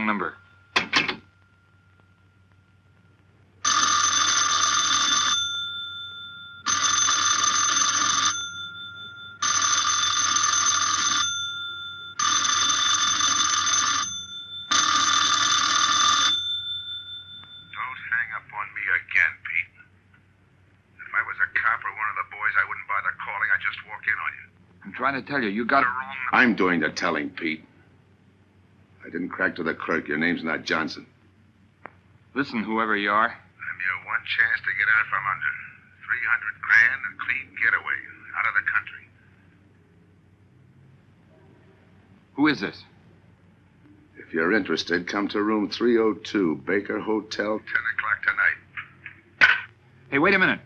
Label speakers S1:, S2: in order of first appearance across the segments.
S1: wrong number.
S2: Trying to tell you, you got it wrong.
S3: I'm doing the telling, Pete. I didn't crack to the clerk. Your name's not Johnson.
S1: Listen, whoever you are.
S4: I'm your one chance to get out from under. 300 grand, a clean getaway, out of the country.
S1: Who is this?
S3: If you're interested, come to room 302, Baker Hotel.
S4: 10 o'clock tonight.
S1: Hey, wait a minute.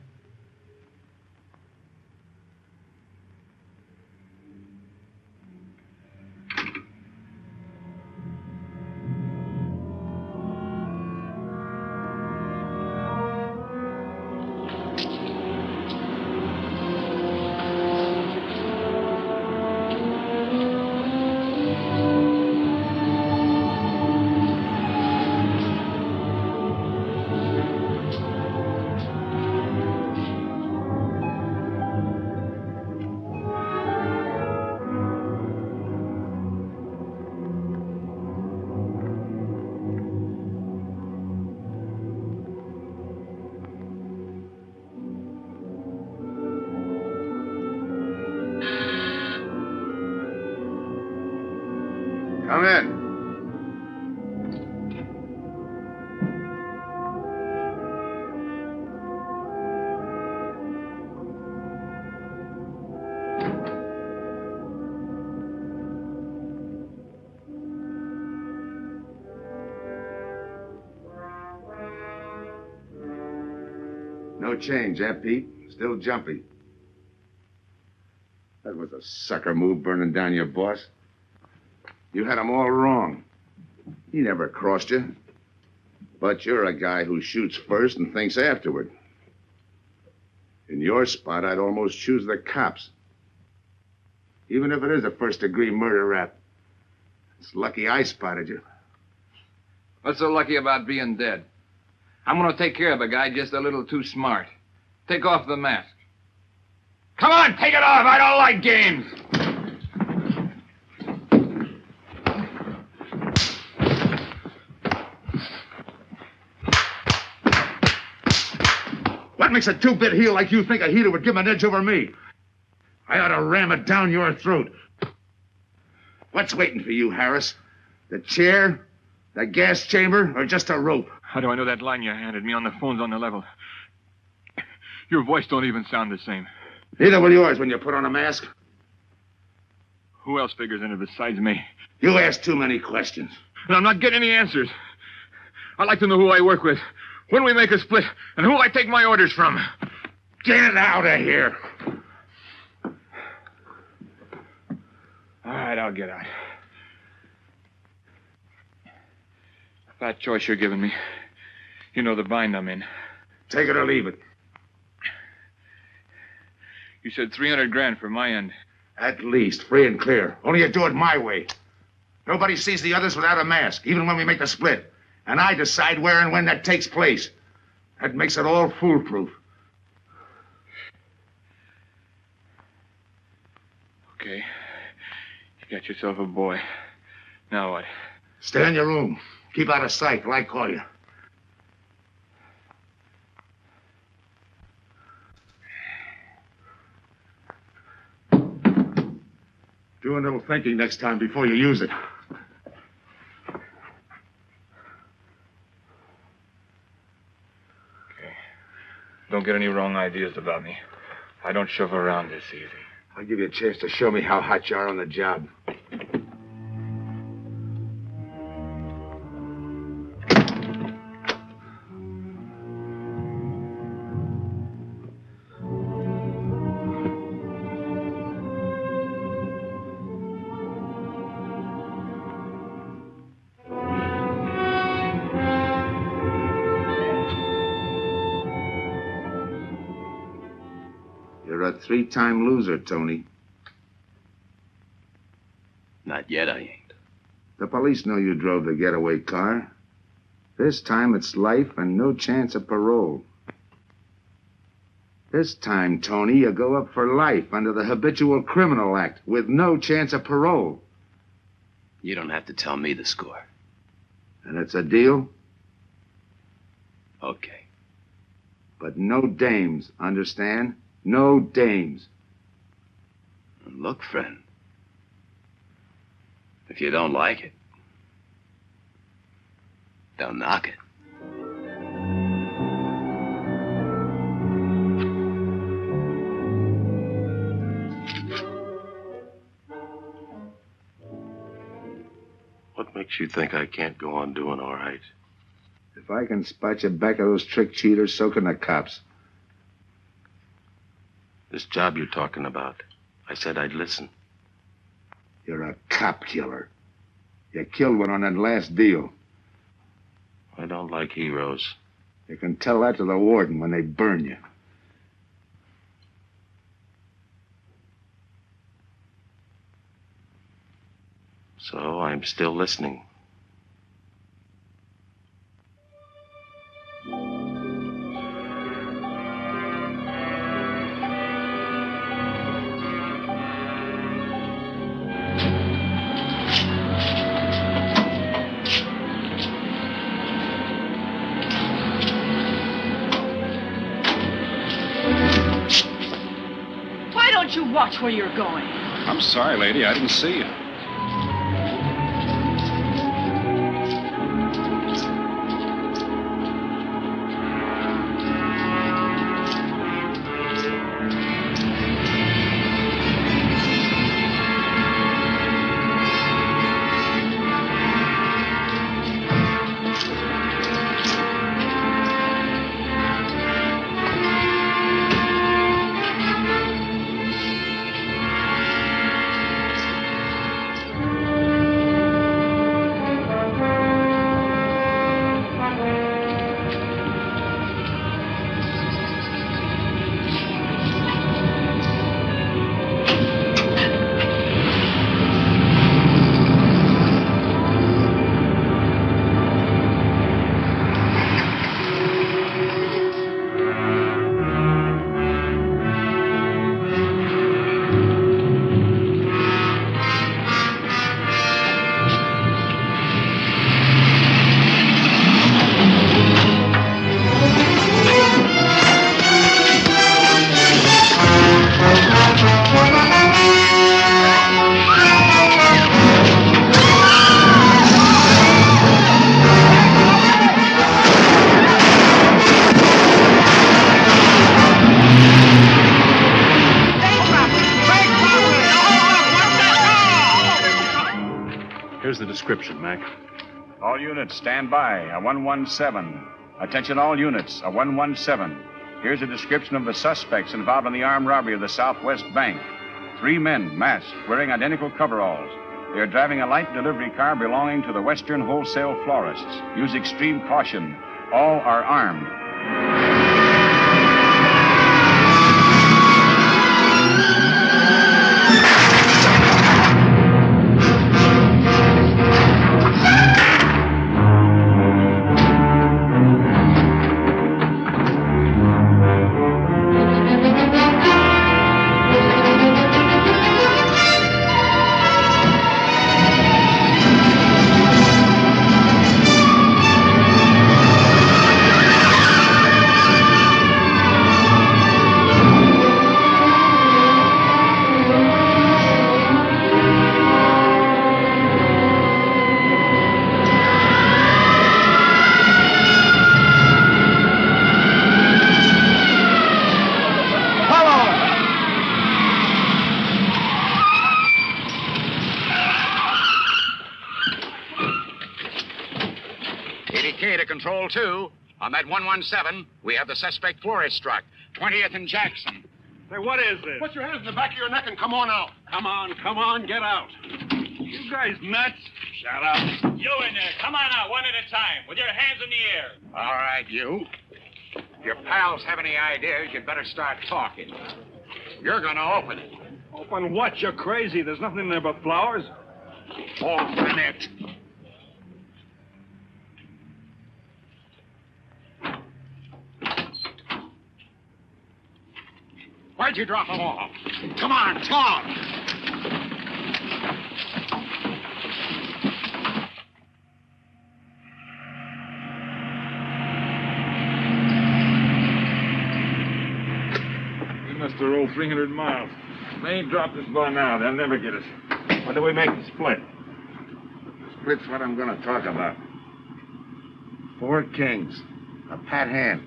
S3: Come in. No change, eh, Pete? Still jumpy. That was a sucker move, burning down your boss. You had him all wrong. He never crossed you. But you're a guy who shoots first and thinks afterward. In your spot, I'd almost choose the cops. Even if it is a first-degree murder rap. It's lucky I spotted you.
S1: What's so lucky about being dead? I'm going to take care of a guy just a little too smart. Take off the mask. Come on, take it off. I don't like games.
S3: What makes a two-bit heel like you think a heater would give him an edge over me? I ought to ram it down your throat. What's waiting for you, Harris? The chair, the gas chamber, or just a rope?
S1: How do I know that line you handed me on the phone's on the level? Your voice don't even sound the same.
S3: Neither will yours when you put on a mask.
S1: Who else figures in it besides me?
S3: You ask too many questions.
S1: And I'm not getting any answers. I'd like to know who I work with, when we make a split, and who I take my orders from.
S3: Get out of here.
S1: All right, I'll get out. That choice you're giving me. You know the bind I'm in.
S3: Take it or leave it.
S1: You said 300 grand for my end.
S3: At least, free and clear. Only you do it my way. Nobody sees the others without a mask, even when we make the split. And I decide where and when that takes place. That makes it all foolproof.
S1: Okay. You got yourself a boy. Now what?
S3: Stay in your room. Keep out of sight till I call you. Do a little thinking next time before you use it.
S1: Don't get any wrong ideas about me. I don't shove around this easy.
S3: I'll give you a chance to show me how hot you are on the job. You're a three-time loser, Tony.
S5: Not yet, I ain't.
S3: The police know you drove the getaway car. This time it's life and no chance of parole. This time, Tony, you go up for life under the Habitual Criminal Act with no chance of parole.
S5: You don't have to tell me the score.
S3: And it's a deal?
S5: Okay.
S3: But no dames, understand? No dames.
S5: Look, friend. If you don't like it, don't knock it.
S6: What makes you think I can't go on doing all right?
S3: If I can spot you back of those trick cheaters, so can the cops.
S6: This job you're talking about, I said I'd listen.
S3: You're a cop killer. You killed one on that last deal.
S6: I don't like heroes.
S3: You can tell that to the warden when they burn you.
S6: So I'm still listening.
S7: Why don't you watch where you're going?
S8: I'm sorry, lady. I didn't see you. Here's the description, Mac.
S9: All units, stand by. A 117. Attention all units, a 117. Here's a description of the suspects involved in the armed robbery of the Southwest Bank. 3 men, masked, wearing identical coveralls. They are driving a light delivery car belonging to the Western Wholesale Florists. Use extreme caution. All are armed.
S10: Control 2. On that 117, we have the suspect florist struck. 20th and Jackson.
S8: Say, what is this?
S11: Put your hands in the back of your neck and come on out.
S8: Come on, get out. You guys nuts?
S10: Shut up.
S12: You in there. Come on out, one at a time, with your hands in the air.
S10: All right, you. If your pals have any ideas, you'd better start talking. You're going to open it.
S8: Open what? You're crazy. There's nothing in there but flowers.
S10: Open it. Where'd you drop them off? Come on, talk!
S1: We must have rolled 300 miles. They ain't dropped us by now. They'll never get us. When do we make the split?
S3: Split's what I'm going to talk about. 4 kings. A pat hand.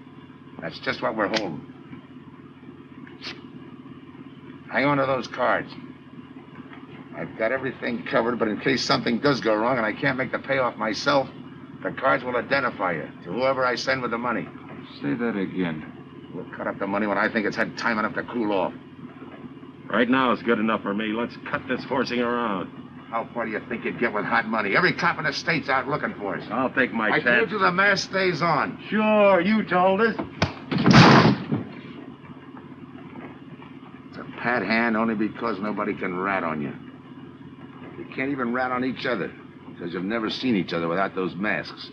S3: That's just what we're holding. Hang on to those cards. I've got everything covered, but in case something does go wrong and I can't make the payoff myself, the cards will identify you to whoever I send with the money.
S1: Say that again.
S3: We'll cut up the money when I think it's had time enough to cool off.
S6: Right now is good enough for me. Let's cut this horsing around.
S3: How far do you think you'd get with hot money? Every cop in the state's out looking for us.
S6: I'll take my
S3: I
S6: chance.
S3: told you the mask stays on.
S6: Sure, you told us.
S3: It's a pat hand only because nobody can rat on you. You can't even rat on each other because you've never seen each other without those masks.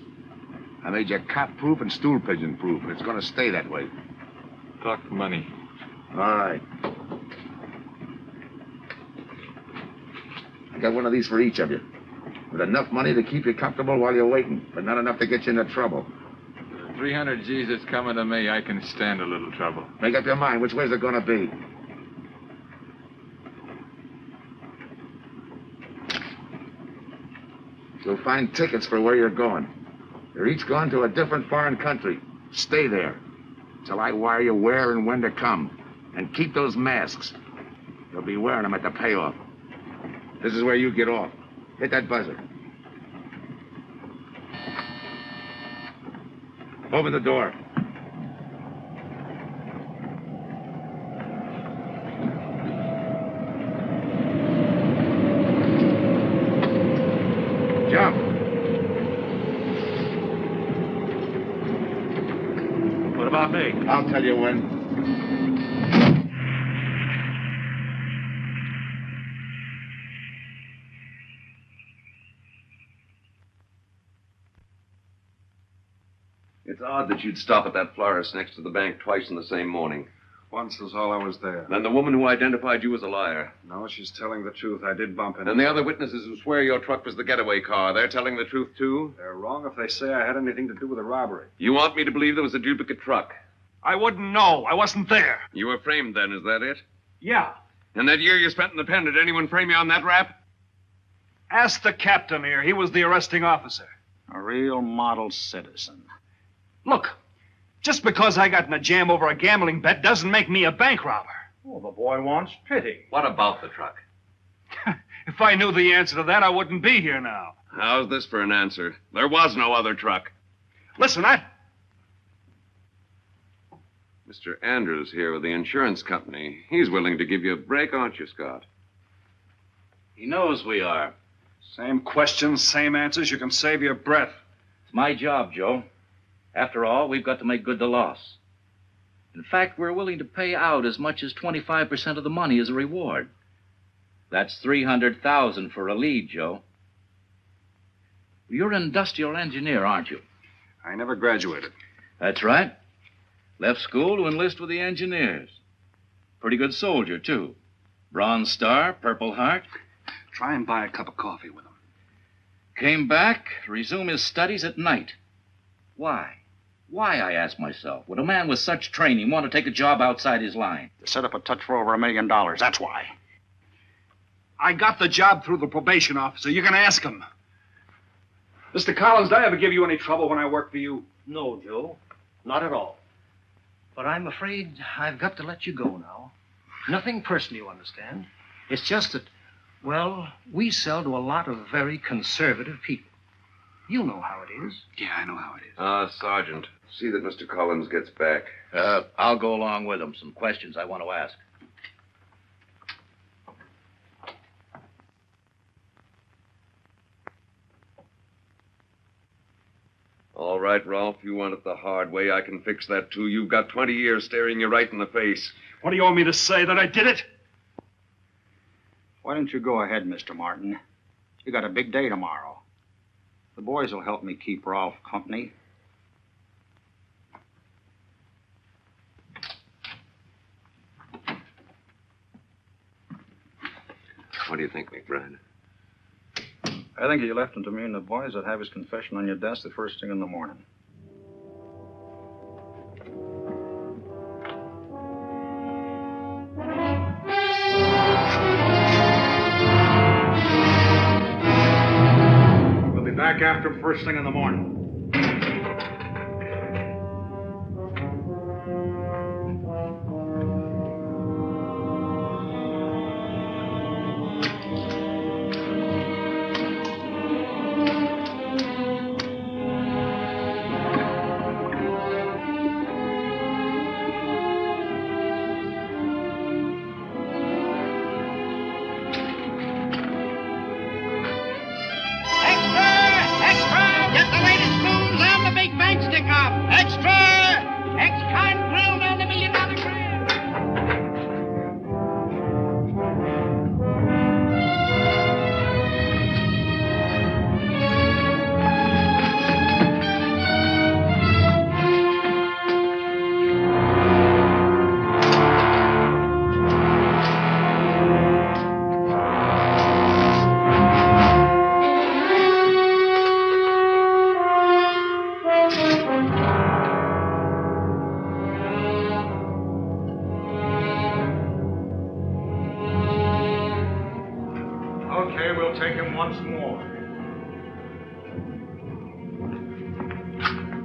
S3: I made you cop-proof and stool pigeon-proof, and it's going to stay that way.
S1: Talk money.
S3: All right. I got one of these for each of you. With enough money to keep you comfortable while you're waiting, but not enough to get you into trouble.
S1: 300 G's that's coming to me, I can stand a little trouble.
S3: Make up your mind. Which way's it going to be? You'll find tickets for where you're going. You're each going to a different foreign country. Stay there till I wire you where and when to come. And keep those masks. You'll be wearing them at the payoff. This is where you get off. Hit that buzzer. Open the door. Jump.
S6: What about me?
S3: I'll tell you when.
S13: It's odd that you'd stop at that florist next to the bank twice in the same morning.
S14: Once was all I was there.
S13: Then the woman who identified you as a liar.
S14: No, she's telling the truth. I did bump into
S13: And the other witnesses who swear your truck was the getaway car, they're telling the truth, too?
S14: They're wrong if they say I had anything to do with the robbery.
S13: You want me to believe there was a duplicate truck?
S8: I wouldn't know. I wasn't there.
S13: You were framed then, is that it?
S8: Yeah.
S13: And that year you spent in the pen, did anyone frame you on that rap?
S8: Ask the captain here. He was the arresting officer.
S10: A real model citizen.
S8: Look, just because I got in a jam over a gambling bet doesn't make me a bank robber.
S12: Oh, the boy wants pity.
S13: What about the truck?
S8: If I knew the answer to that, I wouldn't be here now.
S13: How's this for an answer? There was no other truck.
S8: Listen,
S13: Mr. Andrews here with the insurance company. He's willing to give you a break, aren't you, Scott?
S12: He knows we are.
S8: Same questions, same answers. You can save your breath.
S12: It's my job, Joe. After all, we've got to make good the loss. In fact, we're willing to pay out as much as 25% of the money as a reward. That's $300,000 for a lead, Joe. You're an industrial engineer, aren't you?
S14: I never graduated.
S12: That's right. Left school to enlist with the engineers. Pretty good soldier, too. Bronze Star, Purple Heart.
S14: Try and buy a cup of coffee with him.
S12: Came back to resume his studies at night. Why? Why, I ask myself, would a man with such training want to take a job outside his line?
S10: To set up a touch for over $1 million. That's why.
S8: I got the job through the probation officer. You can ask him. Mr. Collins, did I ever give you any trouble when I worked for you?
S15: No, Joe. Not at all. But I'm afraid I've got to let you go now. Nothing personal, you understand. It's just that, well, we sell to a lot of very conservative people. You know how it is.
S14: Yeah, I know how it is.
S13: Sergeant, see that Mr. Collins gets back.
S12: I'll go along with him. Some questions I want to ask.
S13: All right, Ralph, you want it the hard way. I can fix that, too. You've got 20 years staring you right in the face.
S8: What do you want me to say, that I did it?
S10: Why don't you go ahead, Mr. Martin? You got a big day tomorrow. The boys will help me keep Rolf company.
S13: What do you think, McBride?
S16: I think you left him to me and the boys would have his confession on your desk the first thing in the morning.
S8: We'll be back after him first thing in the morning.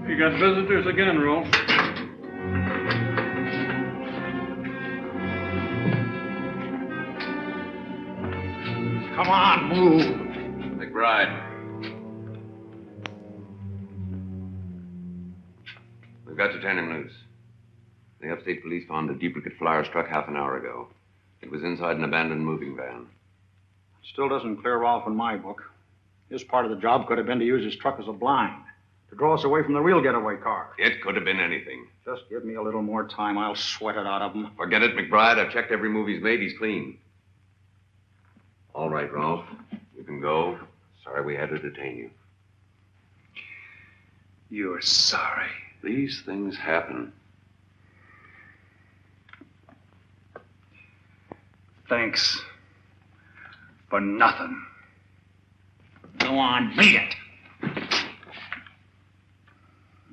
S8: You got visitors again, Rolf. Come on, move.
S13: McBride. We've got to turn him loose. The upstate police found a duplicate flyer struck half an hour ago. It was inside an abandoned moving van.
S16: Still doesn't clear Rolf in my book. His part of the job could have been to use his truck as a blind, to draw us away from the real getaway car.
S13: It could have been anything.
S16: Just give me a little more time. I'll sweat it out of him.
S13: Forget it, McBride. I've checked every move he's made. He's clean. All right, Ralph. You can go. Sorry we had to detain you.
S14: You're sorry.
S13: These things happen.
S14: Thanks for nothing.
S8: Go on, beat it.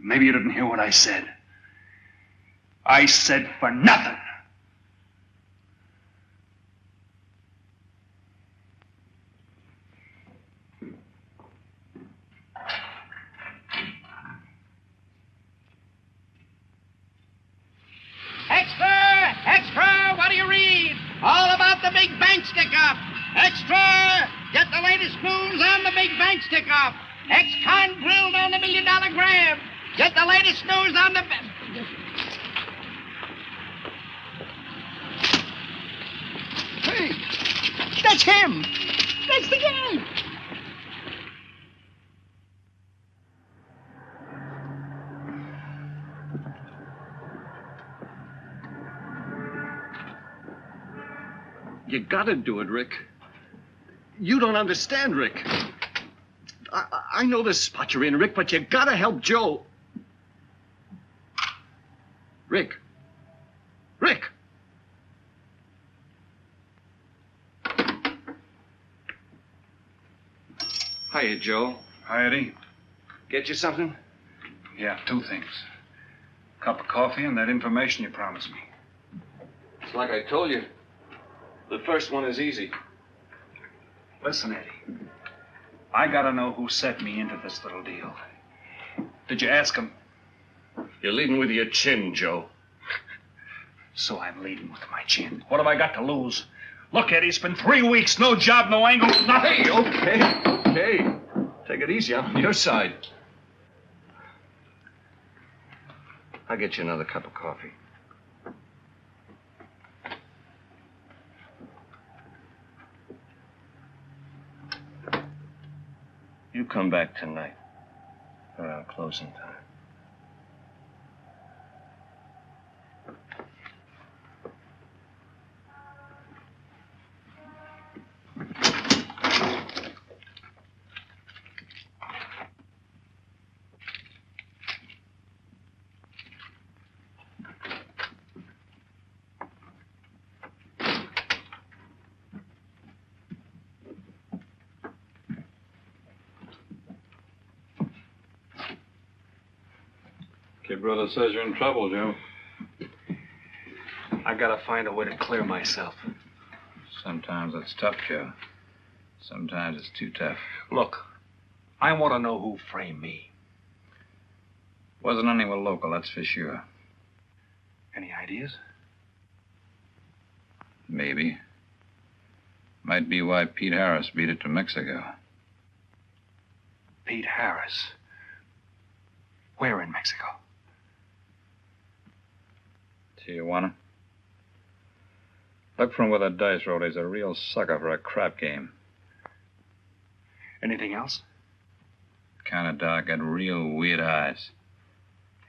S14: Maybe you didn't hear what I said. I said for nothing.
S17: Extra! Extra! What do you read? All about the big bank stick-up. Extra! Get the latest news on the big bank stick-up. Ex-con grilled on the $1 million grab. Get the latest news on the...
S18: Hey, that's him. That's the guy.
S19: You gotta do it, Rick. You don't understand, Rick. I know the spot you're in, Rick, but you gotta help Joe. Rick. Rick!
S14: Hiya, Joe.
S8: Hi, Eddie.
S14: Get you something?
S8: Yeah, 2 things. Cup of coffee and that information you promised me.
S14: It's like I told you. The first one is easy.
S8: Listen, Eddie. I gotta know who set me into this little deal. Did you ask him?
S19: You're leading with your chin, Joe.
S8: So I'm leading with my chin. What have I got to lose? Look, Eddie, it's been 3 weeks. No job, no angle, nothing.
S19: Hey, okay. Take it easy. I'm on your side. I'll get you another cup of coffee. You come back tonight around closing time.
S20: Your brother says you're in trouble, Joe.
S8: I gotta find a way to clear myself.
S20: Sometimes it's tough, Joe. Sometimes it's too tough.
S8: Look, I want to know who framed me.
S20: Wasn't anyone local, that's for sure.
S8: Any ideas?
S20: Maybe. Might be why Pete Harris beat it to Mexico.
S8: Pete Harris? Where in Mexico?
S20: Tijuana. Look from where the dice rolled. He's a real sucker for a crap game.
S8: Anything else?
S20: Kind of dark, got real weird eyes.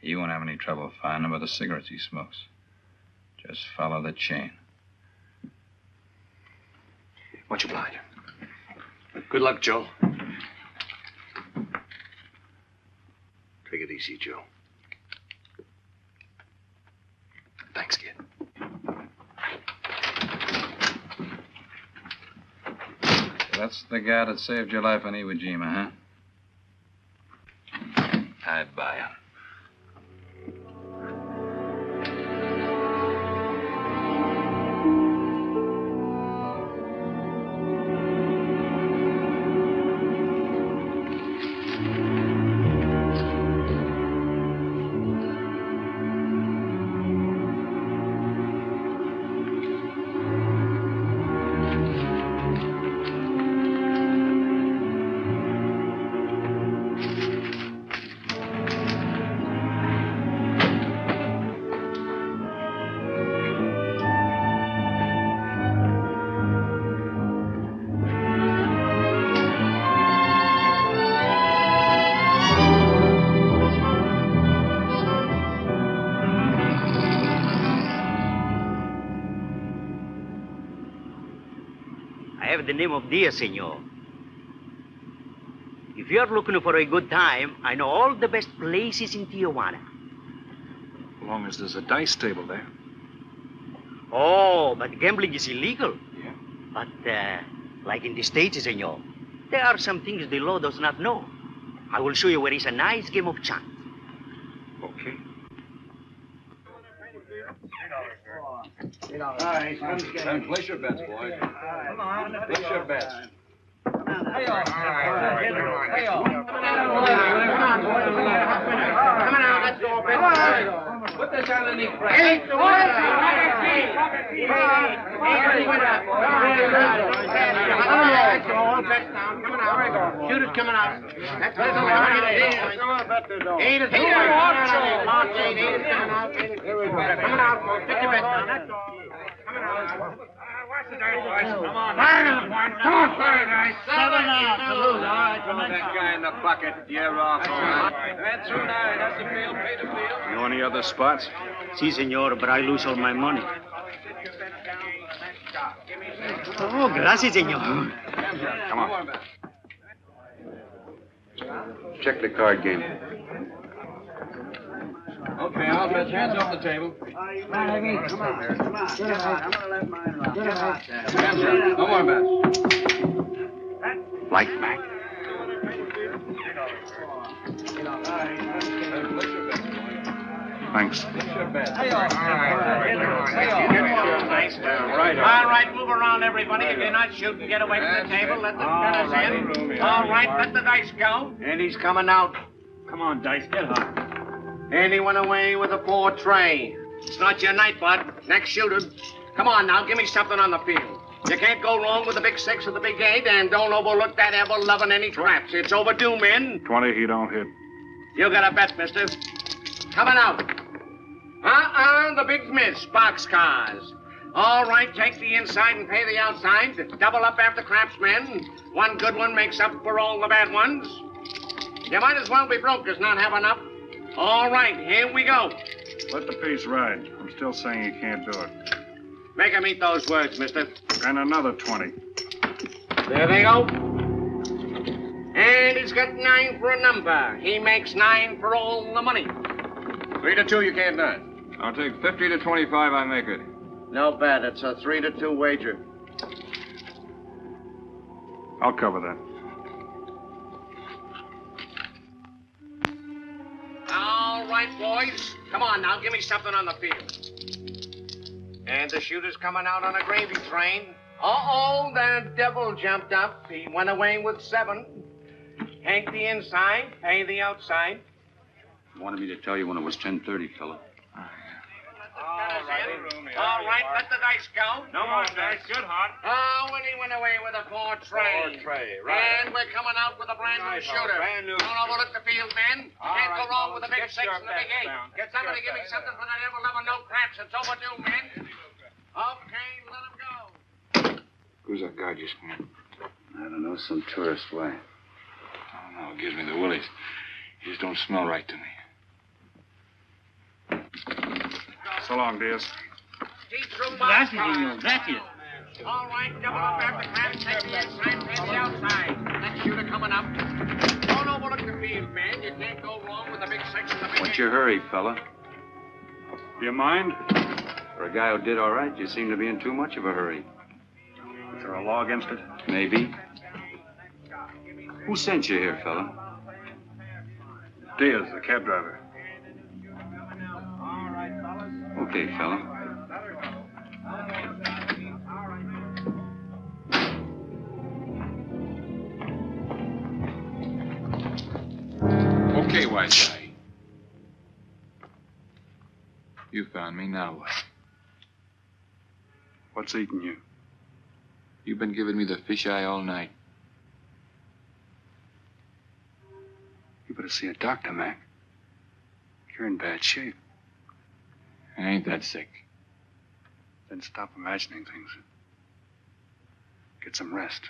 S20: You won't have any trouble finding him by the cigarettes he smokes. Just follow the chain.
S8: Much obliged. Good luck, Joe.
S3: Take it easy, Joe.
S8: Thanks, kid.
S20: That's the guy that saved your life on Iwo Jima, huh? I buy him.
S21: The name of Dia, senor. If you're looking for a good time, I know all the best places in Tijuana.
S8: As long as there's a dice table there.
S21: Oh, but gambling is illegal. Yeah. But, like in the States, senor, there are some things the law does not know. I will show you where is a nice game of chance.
S8: Okay.
S10: All right, place your bets, boys. Come on, place your bets. Hey, all. Hey, all. Come on out, let's go, Ben. Put this on the knee, Frank. Shooters coming out. That's what coming out. Eight is coming out, folks. Get your bets down. That's all. Coming out. Watch the dice, boys. Come on. Come on, fire, guys. 7 out. Salute. All right. Throw that guy in the bucket. You're off. That's through now. That's the field. Pay the field.
S8: Know any other spots?
S21: Si, senor, but I lose all my money. Oh, gracias, senor.
S9: Come on. Check the card game.
S10: Okay, I'll bet hands off the table.
S11: Come on. Come on. I'm going to let mine run.
S10: Hands up. No more bets.
S9: Like back. Thanks.
S10: Place your bets.
S17: All right, move around, everybody. If you're not shooting, get away from the table. Let the gunners in. All right, let the dice go.
S10: And he's coming out.
S16: Come on, Dice, get hot.
S17: And he went away with a 4 tray. It's not your night, bud. Next shooter. Come on now, give me something on the field. You can't go wrong with the big 6 or the big 8, and don't overlook that ever-loving any traps. It's overdue, men.
S9: 20, he don't hit.
S17: You got a bet, mister. Coming out. The big miss, boxcars. All right, take the inside and pay the outside. Double up after craps, men. One good one makes up for all the bad ones. You might as well be broke as not have enough. All right, here we go.
S9: Let the piece ride. I'm still saying you can't do it.
S17: Make him eat those words, mister.
S9: And another 20.
S17: There they go. And he's got 9 for a number. He makes 9 for all the money.
S10: 3 to 2, you can't deny. I'll take 50 to 25, I make it.
S17: No bad. It's a 3 to 2 wager.
S9: I'll cover that.
S17: All right, boys. Come on now, give me something on the field. And the shooter's coming out on a gravy train. Uh-oh, the devil jumped up. He went away with 7. Hank the inside, pay the outside.
S9: Wanted me to tell you when it was 10:30, fella.
S17: All right, let the dice go.
S10: No more dice. Good, Hot.
S17: Oh, and he went away with a 4 tray.
S10: 4 tray, right.
S17: And we're coming out with a brand new shooter.
S10: Brand new.
S17: Don't overlook the field, men.
S10: All
S17: Can't go
S10: right,
S17: wrong with the big
S10: get
S17: 6
S10: your
S17: and the big
S10: bets
S17: 8.
S10: down.
S17: Get
S10: Get
S17: somebody
S10: your
S17: give me
S10: bets
S17: something for that ever loving no craps. It's overdue, men. Okay, let him go.
S1: Who's that guy just came?
S20: I don't know, some tourist. Why?
S1: I don't know. It gives me the willies. He just don't smell right to me.
S8: So long, Diaz.
S17: Gracias, senor. Gracias. All right, double up after craps. Take the inside, pay the outside. Next shooter coming up. Don't overlook the field, man. You can't go wrong with the big 6 and the big
S9: What's
S17: 8.
S9: your hurry, fella?
S8: You mind?
S9: For a guy who did all right, you seem to be in too much of a hurry.
S8: Is there a law against it?
S9: Maybe. Who sent you here, fella?
S8: Diaz, the cab driver.
S9: Okay, fella.
S1: Okay, wise guy. You found me, now what?
S8: What's eating you?
S1: You've been giving me the fisheye all night.
S8: You better see a doctor, Mac. You're in bad shape.
S1: I ain't that sick.
S8: Then stop imagining things. Get some rest.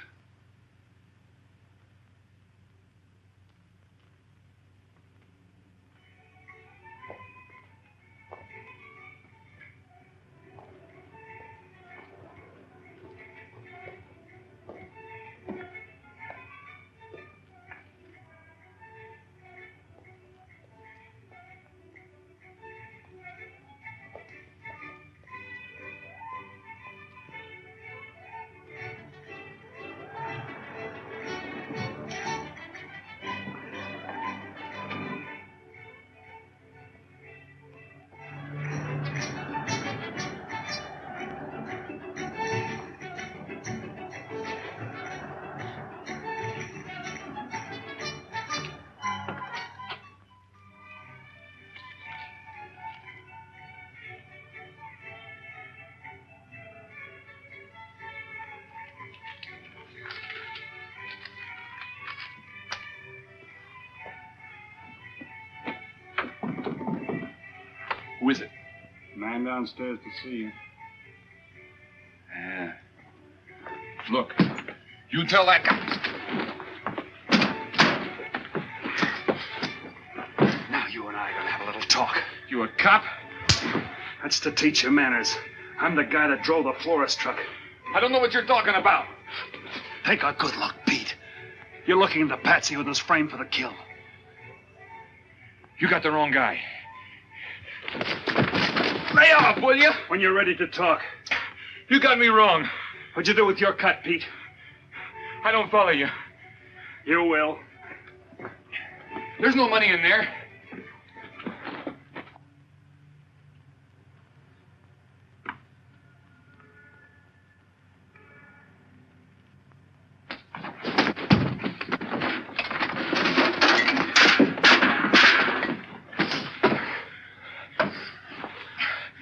S1: Who is it?
S8: Man downstairs to see you.
S1: Yeah. Look, you tell that guy.
S8: Now you and I are gonna have a little talk.
S1: You a cop?
S8: That's to teach you manners. I'm the guy that drove the florist truck.
S1: I don't know what you're talking about.
S8: Take a good look, Pete. You're looking into Patsy with his frame for the kill.
S1: You got the wrong guy. Lay off, will you?
S8: When you're ready to talk.
S1: You got me wrong.
S8: What'd you do with your cut, Pete?
S1: I don't follow you.
S8: You will.
S1: There's no money in there.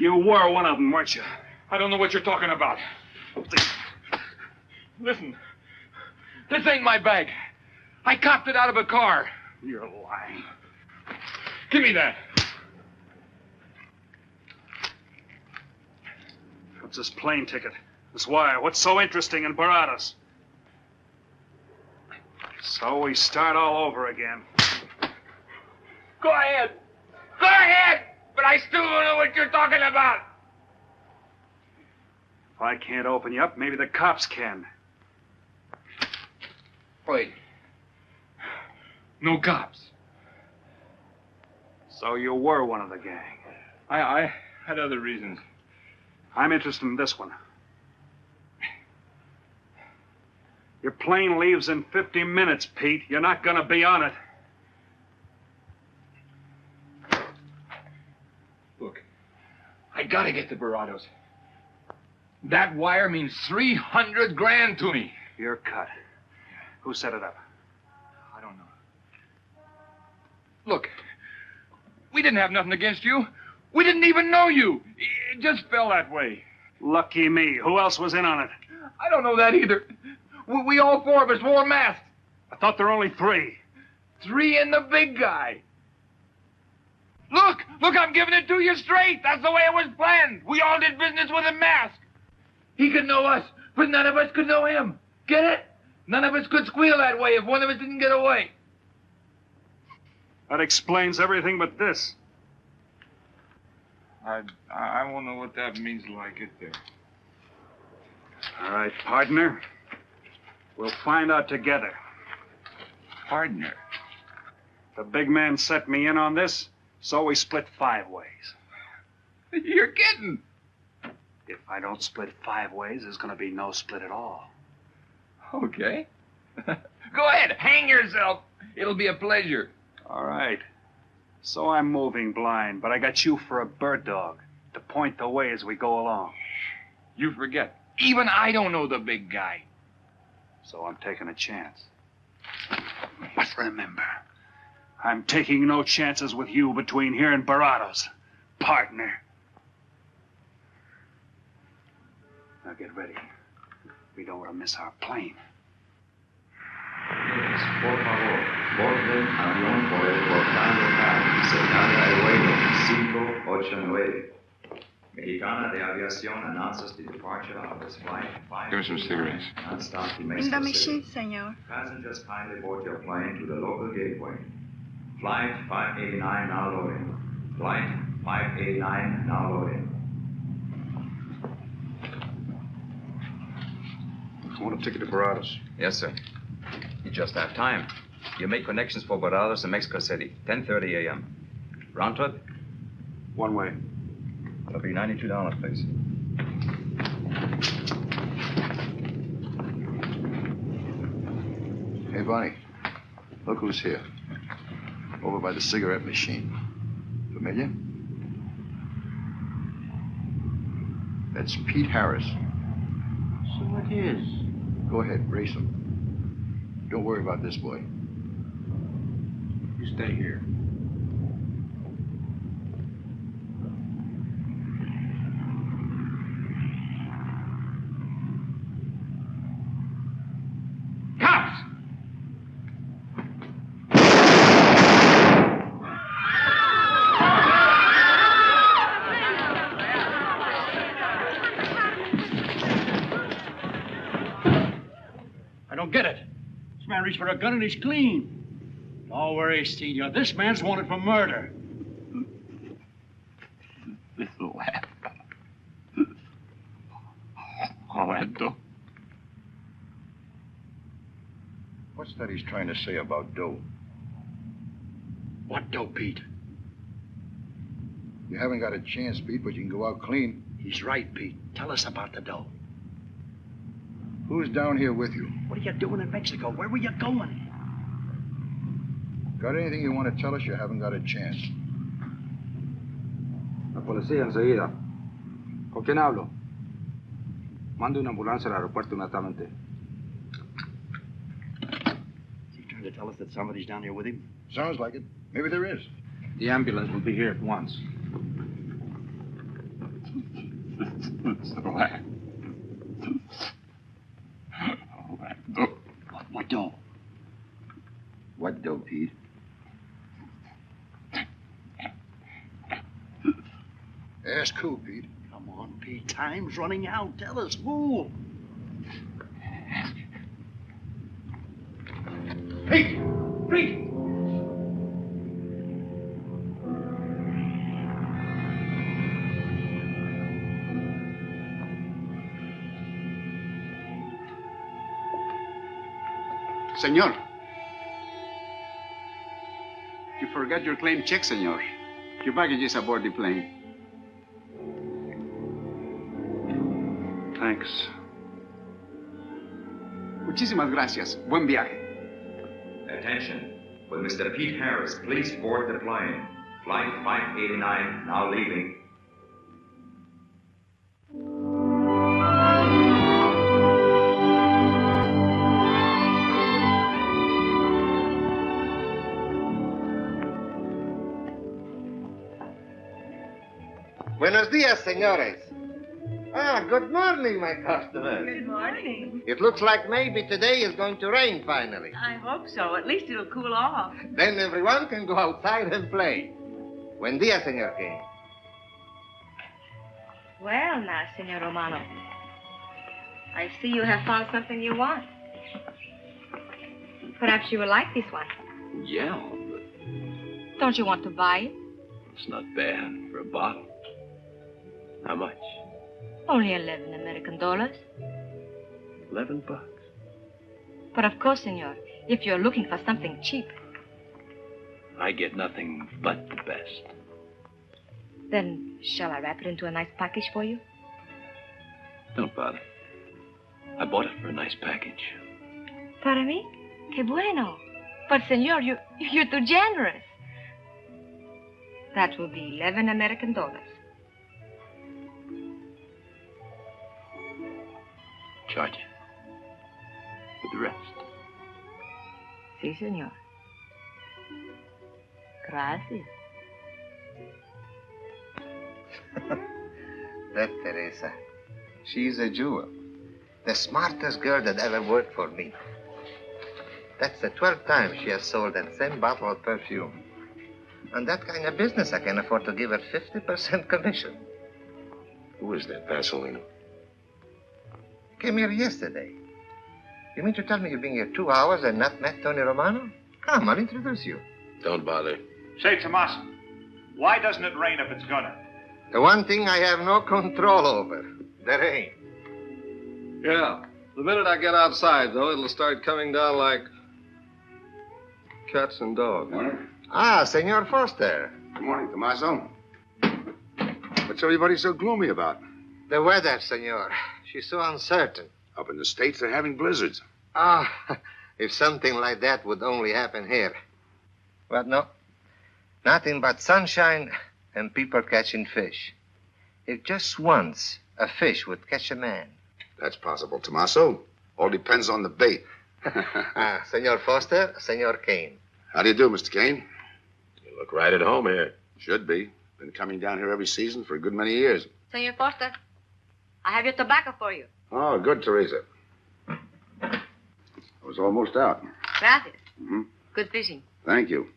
S8: You were one of them, weren't you?
S1: I don't know what you're talking about. Listen, this ain't my bag. I copped it out of a car.
S8: You're lying.
S1: Give me that.
S8: What's this plane ticket? This wire? What's so interesting in Baradas? So we start all over again.
S1: Go ahead. Go ahead! But I still don't know what you're talking about.
S8: If I can't open you up, maybe the cops can.
S1: Wait. No cops.
S8: So you were one of the gang.
S1: I had other reasons.
S8: I'm interested in this one. Your plane leaves in 50 minutes, Pete. You're not gonna be on it.
S1: I gotta get to Barados. That wire means 300 grand to me.
S8: You're cut. Who set it up?
S1: I don't know. Look, we didn't have nothing against you. We didn't even know you. It just fell that way.
S8: Lucky me. Who else was in on it?
S1: I don't know that either. We all four of us wore masks.
S8: I thought there were only 3.
S1: 3 and the big guy. Look, I'm giving it to you straight. That's the way it was planned. We all did business with a mask. He could know us, but none of us could know him. Get it? None of us could squeal that way if one of us didn't get away.
S8: That explains everything but this.
S1: I won't know what that means till I get there.
S8: All right, partner. We'll find out together.
S1: Partner?
S8: The big man set me in on this, so we split 5 ways.
S1: You're kidding.
S8: If I don't split 5 ways, there's going to be no split at all.
S1: Okay. Go ahead, hang yourself. It'll be a pleasure.
S8: All right. So I'm moving blind, but I got you for a bird dog to point the way as we go along.
S1: You forget. Even I don't know the big guy.
S8: So I'm taking a chance. But remember, I'm taking no chances with you between here and Barados, partner. Now get ready. We don't want to miss our plane.
S2: Por favor, borden avión por el portal local, cercana al vuelo 589. Mexicana de Aviación announces the departure of this flight.
S1: Give me some cigarettes.
S2: Non-stop to
S22: In the
S2: Mexico
S22: machine,
S2: City.
S22: senor.
S2: Passengers kindly board your plane to the local gateway. Flight 589 now loading. Flight 589 now loading.
S8: I want a ticket to Barados.
S23: Yes, sir. You just have time. You make connections for Barados and Mexico City, 10:30 a.m. Round trip?
S8: One way.
S23: That'll be $92, please.
S24: Hey, Bonnie. Look who's here. Over by the cigarette machine. Familiar? That's Pete Harris.
S15: So it is.
S24: Go ahead, race him. Don't worry about this boy.
S15: You stay here.
S1: Cops!
S15: I don't get it. This man reached for a gun and he's clean. Don't worry, Senor. This man's wanted for murder.
S24: This will happen. Orlando. What's that he's trying to say about dough?
S15: What dough, Pete?
S24: You haven't got a chance, Pete, but you can go out clean.
S15: He's right, Pete. Tell us about the dough.
S24: Who's down here with you?
S15: What are you doing in Mexico? Where were you going?
S24: Got anything you want to tell us? You haven't got a chance.
S11: La policía enseguida. ¿Con quién hablo? Mande una ambulancia al aeropuerto inmediatamente.
S15: Is he trying to tell us that somebody's down here with him?
S24: Sounds like it. Maybe there is.
S11: The ambulance will be here at once.
S15: What dough?
S24: What dough, Pete? Ask who, Pete?
S15: Come on, Pete. Time's running out. Tell us, fool.
S1: Pete! Pete!
S11: Senor. You forgot your claim check, senor. Your baggage is aboard the plane.
S8: Thanks.
S11: Muchísimas gracias. Buen viaje.
S2: Attention. Will Mr. Pete Harris please board the plane? Flight 589 now leaving.
S4: Buenos dias, senores. Ah, good morning, my customers.
S5: Good morning.
S4: It looks like maybe today is going to rain finally.
S5: I hope so. At least it'll cool off.
S4: Then everyone can go outside and play. Buen dia, Senor King.
S5: Well, now, Senor Romano, I see you have found something you want. Perhaps you will like this one.
S6: Yeah,
S5: Don't you want to buy it?
S6: it's not bad for a bottle. How much?
S5: Only 11 American dollars.
S6: $11.
S5: But of course, Senor, if you're looking for something cheap,
S6: I get nothing but the best.
S5: then shall I wrap it into a nice package for you?
S6: Don't bother. I bought it for a nice package.
S5: Para mí? Que bueno. But, Senor, you're too generous. That will be 11 American dollars.
S6: Charge it. With the rest.
S5: Si, Senor. Gracias.
S4: That Teresa, she's a jewel. The smartest girl that ever worked for me. That's the 12th time she has sold that same bottle of perfume. On that kind of business, I can afford to give her 50% commission.
S3: Who is that Vaseline?
S4: Came here yesterday. You mean to tell me you've been here 2 hours and not met Tony Romano? Come, I'll introduce you.
S3: Don't bother.
S8: Say, Tomas, why doesn't it rain if it's gonna?
S4: The one thing I have no control over, the rain.
S7: Yeah. The minute I get outside, though, it'll start coming down like cats and dogs.
S4: Ah, Senor Foster.
S3: Good morning, Tommaso. What's everybody so gloomy about?
S4: The weather, Senor. She's so uncertain.
S3: Up in the States, they're having blizzards.
S4: Ah, if something like that would only happen here. But no. Nothing but sunshine and people catching fish. If just once a fish would catch a man.
S3: That's possible, Tommaso. All depends on the bait.
S4: Ah, Senor Foster, Senor Kane.
S3: How do you do, Mr. Kane?
S6: You look right at home here.
S3: Should be. Been coming down here every season for a good many years.
S5: Senor Foster, I have your tobacco for you.
S3: Oh, good, Teresa. I was almost out.
S5: Gracias.
S3: Mm-hmm.
S5: Good fishing.
S3: Thank you.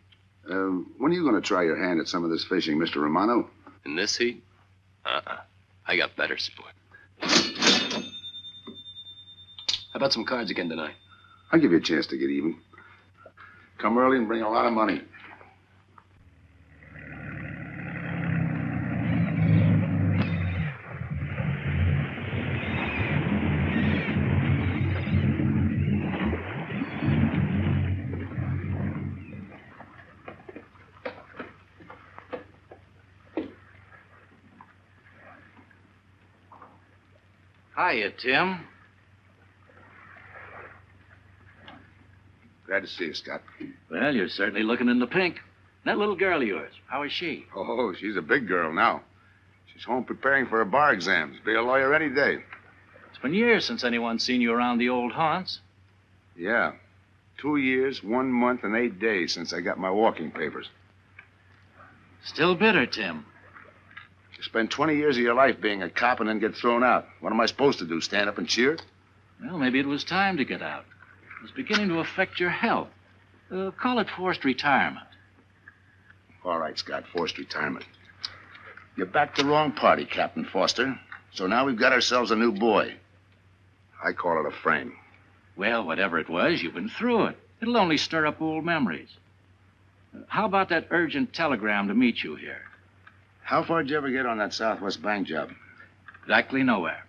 S3: When are you going to try your hand at some of this fishing, Mr. Romano?
S6: In this heat? I got better sport. How about some cards again tonight?
S3: I'll give you a chance to get even. Come early and bring a lot of money.
S12: Hiya, Tim.
S3: Glad to see you, Scott.
S12: Well, you're certainly looking in the pink. That little girl of yours, how is she?
S3: Oh, she's a big girl now. She's home preparing for her bar exams. Be a lawyer any day.
S12: It's been years since anyone's seen you around the old haunts.
S3: Yeah. 2 years, 1 month, and 8 days since I got my walking papers.
S12: Still bitter, Tim.
S3: You spend 20 years of your life being a cop and then get thrown out. What am I supposed to do, stand up and cheer?
S12: Well, maybe it was time to get out. It was beginning to affect your health. Call it forced retirement.
S3: All right, Scott, forced retirement. You backed the wrong party, Captain Foster. So now we've got ourselves a new boy. I call it a frame.
S12: Well, whatever it was, you've been through it. It'll only stir up old memories. How about that urgent telegram to meet you here?
S3: How far did you ever get on that Southwest Bank job?
S12: Exactly nowhere.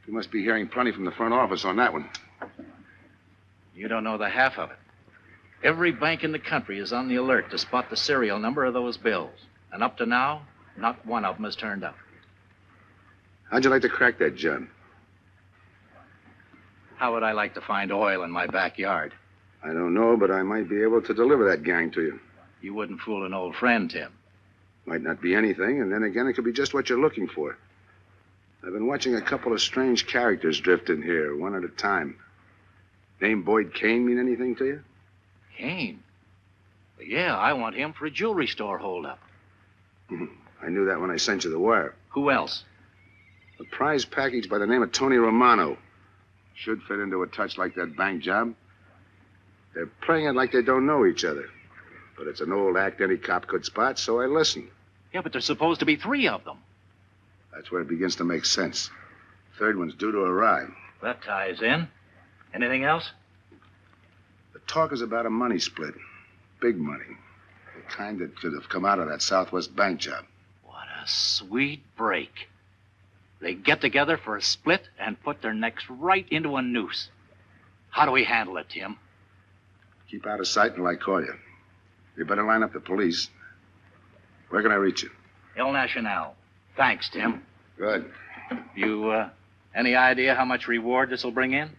S3: You must be hearing plenty from the front office on that one.
S12: You don't know the half of it. Every bank in the country is on the alert to spot the serial number of those bills. And up to now, not one of them has turned up.
S3: How'd you like to crack that job?
S12: How would I like to find oil in my backyard?
S3: I don't know, but I might be able to deliver that gang to you.
S12: You wouldn't fool an old friend, Tim.
S3: Might not be anything, and then again, it could be just what you're looking for. I've been watching a couple of strange characters drift in here, one at a time. Name Boyd Kane mean anything to you?
S12: Kane? Yeah, I want him for a jewelry store holdup.
S3: I knew that when I sent you the wire.
S12: Who else?
S3: A prize package by the name of Tony Romano. Should fit into a touch like that bank job. They're playing it like they don't know each other. But it's an old act any cop could spot, so I listened.
S12: Yeah, but there's supposed to be 3 of them.
S3: That's where it begins to make sense. Third one's due to arrive.
S12: That ties in. Anything else?
S3: The talk is about a money split. Big money. The kind that could have come out of that Southwest bank job.
S12: What a sweet break. They get together for a split and put their necks right into a noose. How do we handle it, Tim?
S3: Keep out of sight until I call you. You better line up the police. Where can I reach you?
S12: El Nacional. Thanks, Tim.
S3: Good.
S12: You, any idea how much reward this will bring in?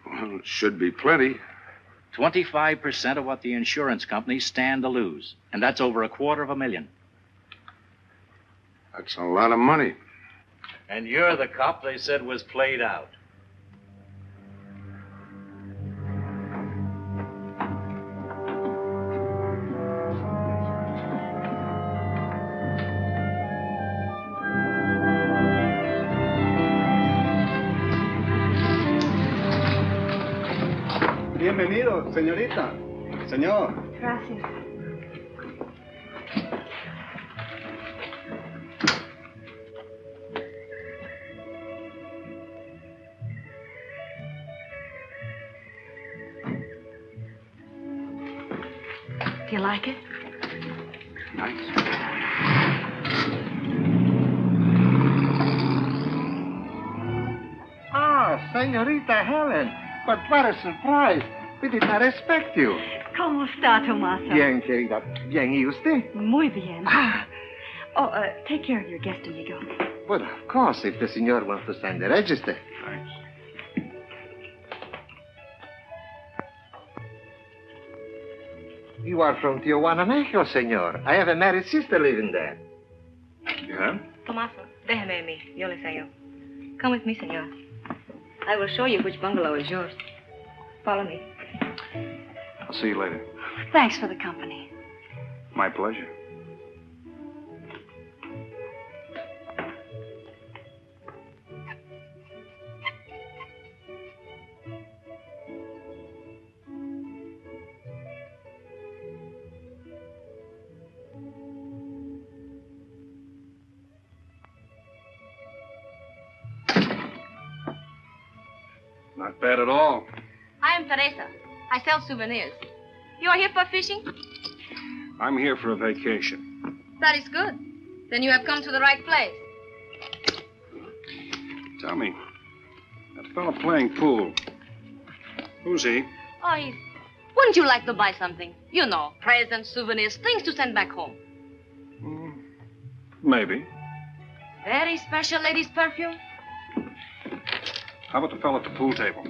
S3: Well, it should be plenty.
S12: 25% of what the insurance companies stand to lose. And that's over $250,000.
S3: That's a lot of money.
S12: And you're the cop they said was played out.
S13: Bienvenido, señorita. Señor.
S5: Gracias. Do you like it?
S13: Nice. Ah, señorita Helen. But what a surprise. We did not expect you.
S5: ¿Cómo está, Tomaso?
S13: Bien, querida. Bien, ¿y usted?
S5: Muy bien. Oh, take care of your guest when you go.
S13: But of course, if the senor wants to sign the register.
S3: Thanks.
S13: You are from Tijuana, Mexico, senor. I have a married sister living there.
S3: Yeah?
S5: Tomaso, déjeme a mí. Yo le enseño. Come with me, senor. I will show you which bungalow is yours. Follow me.
S16: I'll see you later.
S5: Thanks for the company.
S16: My pleasure.
S7: Not bad at all.
S14: I am Teresa. I sell souvenirs. You are here for fishing?
S7: I'm here for a vacation.
S14: That is good. Then you have come to the right place.
S7: Tell me, that fellow playing pool, who's he?
S14: Oh, he's... Wouldn't you like to buy something? You know, presents, souvenirs, things to send back home.
S7: Maybe.
S14: Very special ladies' perfume.
S7: How about the fellow at the pool table?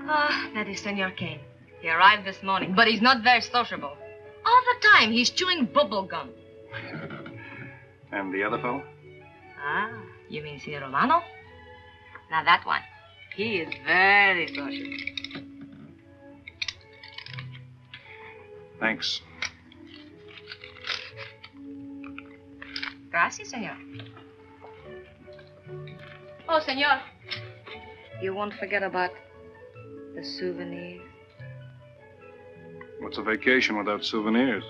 S14: Ah, that is Senor Kane. He arrived this morning, but he's not very sociable. All the time, he's chewing bubble gum.
S7: And the other fellow?
S14: Ah, you mean Senor Romano? Now, that one. He is very social.
S7: Thanks.
S14: Gracias, senor. Oh, senor. You won't forget about the souvenirs.
S7: What's a vacation without souvenirs?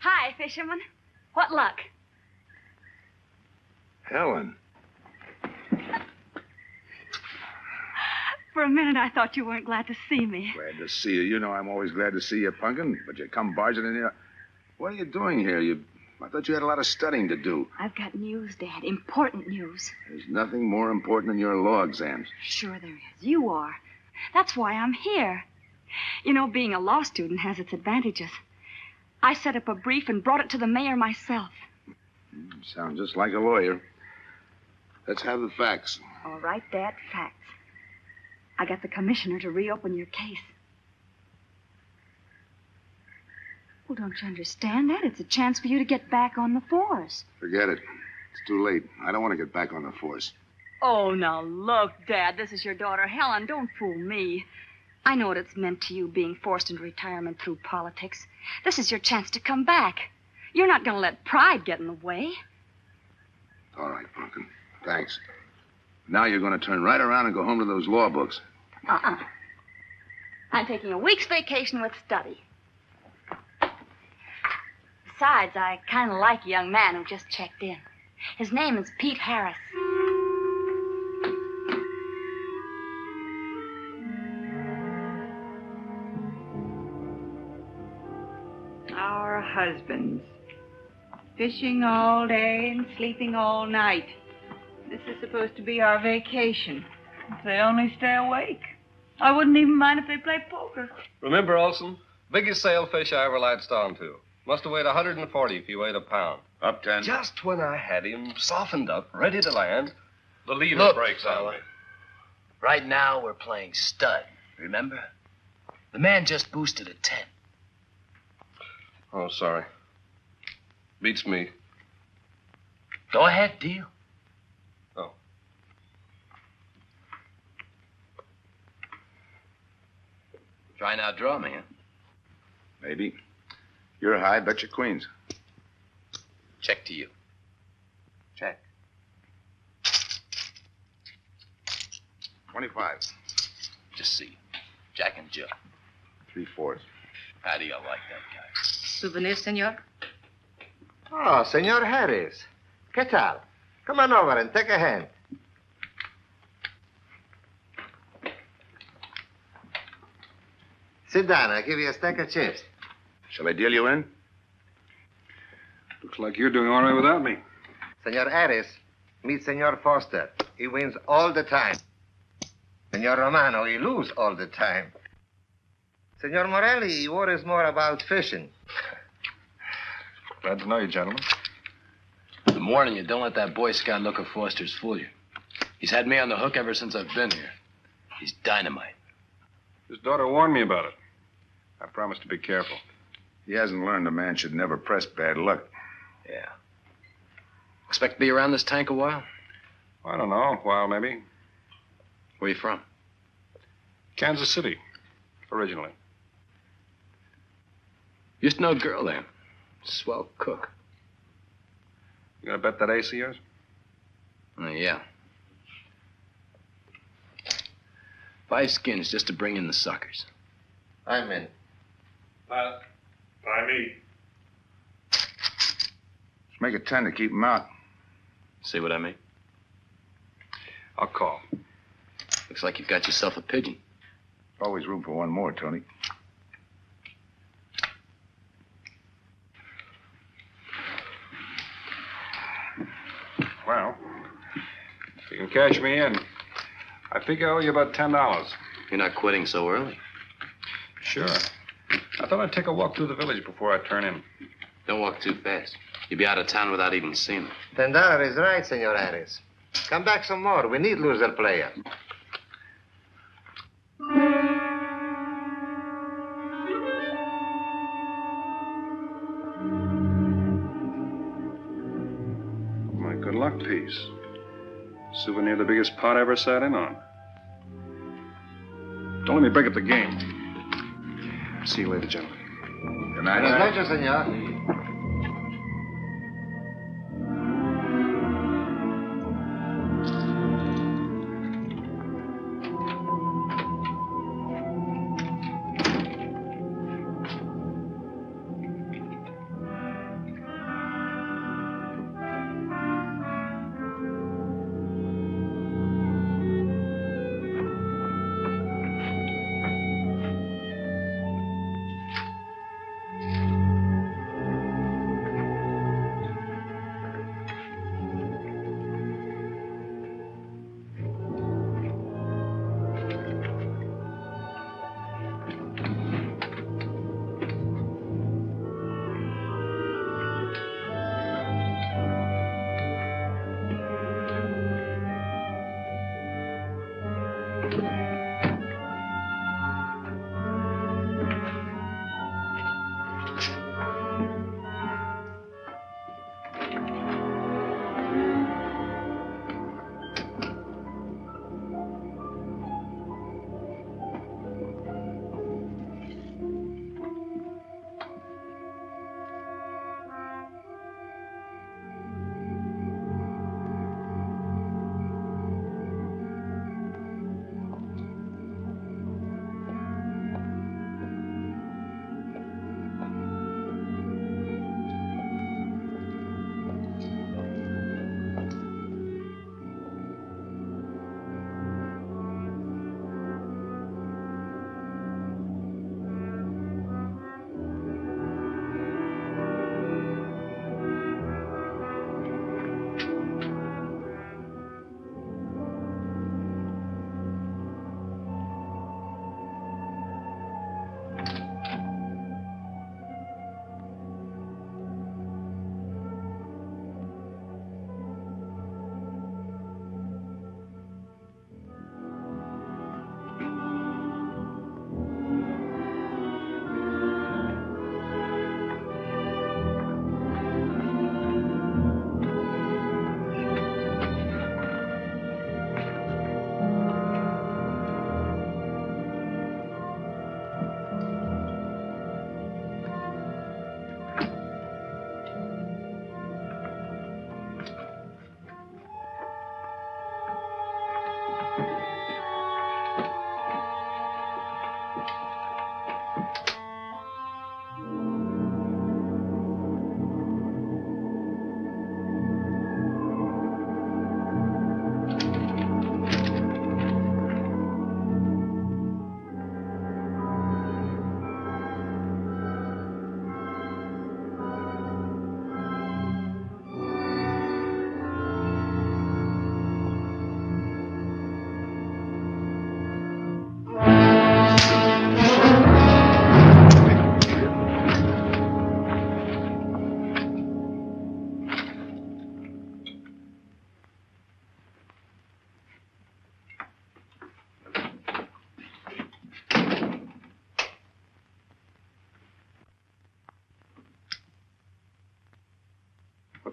S5: Hi, fisherman. What luck?
S3: Helen.
S5: For a minute, I thought you weren't glad to see me.
S3: Glad to see you. You know I'm always glad to see you, Punkin, but you come barging in here. What are you doing here? You I thought you had a lot of studying to do.
S18: I've got news, Dad. Important news.
S3: There's nothing more important than your law exams.
S18: Sure there is. You are. That's why I'm here. You know, being a law student has its advantages. I set up a brief and brought it to the mayor myself.
S3: Sound just like a lawyer. Let's have the facts.
S18: All right, Dad, facts. I got the commissioner to reopen your case. Well, don't you understand that? It's a chance for you to get back on the force.
S3: Forget it. It's too late. I don't want to get back on the force.
S18: Oh, now look, Dad, this is your daughter, Helen. Don't fool me. I know what it's meant to you being forced into retirement through politics. This is your chance to come back. You're not going to let pride get in the way.
S3: All right, Pumpkin. Thanks. Now you're going to turn right around and go home to those law books.
S18: Uh-uh. I'm taking a week's vacation with study. Besides, I kind of like a young man who just checked in. His name is Pete Harris.
S19: Our husbands. Fishing all day and sleeping all night. This is supposed to be our vacation. If they only stay awake. I wouldn't even mind if they played poker.
S7: Remember, Olson? Biggest sailfish I ever latched onto. Must have weighed 140 if he weighed a pound.
S3: Up 10.
S7: Just when I had him softened up, ready to land, the leader
S21: Look,
S7: breaks on
S21: fella.
S7: me.
S21: Right now, we're playing stud, remember? The man just boosted a 10.
S7: Oh, sorry. Beats me.
S21: Go ahead, deal.
S7: Oh.
S21: Try and outdraw me, huh?
S3: Maybe. You're high, bet your queens.
S21: Check to you.
S3: Check. 25.
S21: Just see. Jack and Jill.
S3: 3/4.
S21: How do you like that guy?
S14: Souvenir, senor?
S4: Oh, Senor Harris. ¿Qué tal? Come on over and take a hand. Sit down. I'll give you a stack of chips.
S3: Shall I deal you in?
S16: Looks like you're doing all right without me.
S4: Senor Harris, meet Senor Foster. He wins all the time. Senor Romano, he loses all the time. Senor Morelli, he worries more about fishing.
S24: Glad to know you, gentlemen.
S21: I'm warning you, don't let that Boy Scout look of Foster's fool you. He's had me on the hook ever since I've been here. He's dynamite.
S16: His daughter warned me about it. I promised to be careful.
S3: He hasn't learned a man should never press bad luck.
S21: Yeah. Expect to be around this tank a while?
S16: I don't know, a while maybe.
S21: Where you from?
S16: Kansas City, originally.
S21: Used to know a girl there. Swell cook.
S16: You gonna bet that ace of yours?
S21: Yeah. 5 skins just to bring in the suckers.
S4: I'm in.
S7: By me.
S3: Let's make it 10 to keep him out.
S21: See what I mean?
S16: I'll call.
S21: Looks like you've got yourself a pigeon.
S3: Always room for one more, Tony.
S16: Well, if you can cash me in, I think I owe you about $10.
S21: You're not quitting so early.
S16: Sure. I thought I'd take a walk through the village before I turn in.
S21: Don't walk too fast. You'll be out of town without even seeing it.
S4: $10 is right, Senor Harris. Come back some more. We need loser player.
S16: My good luck piece. Souvenir the biggest pot I ever sat in on. Don't let me break up the game. See you later, gentlemen.
S3: Good night.
S4: Buenas noches, senor.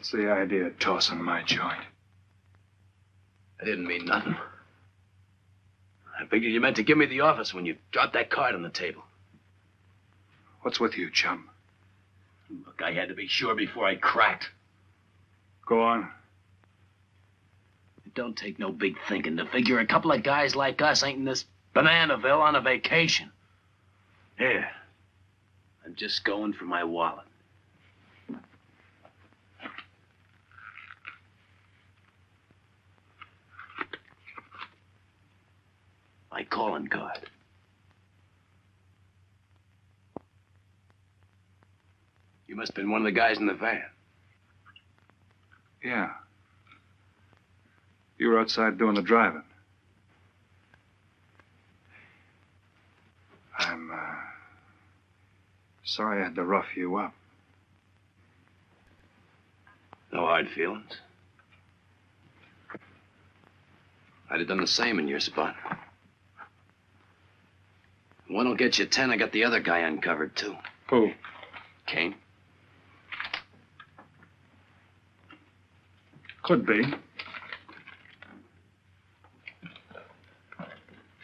S8: What's the idea of tossing my joint?
S21: I didn't mean nothing. I figured you meant to give me the office when you dropped that card on the table.
S8: What's with you, chum?
S21: Look, I had to be sure before I cracked.
S8: Go on.
S21: It don't take no big thinking to figure a couple of guys like us ain't in this Bananaville on a vacation. Here, I'm just going for my wallet. My calling card. You must have been one of the guys in the van.
S8: Yeah. You were outside doing the driving. I'm, sorry I had to rough you up.
S21: No hard feelings. I'd have done the same in your spot. One will get you 10. I got the other guy uncovered, too.
S8: Who?
S21: Kane.
S8: Could be.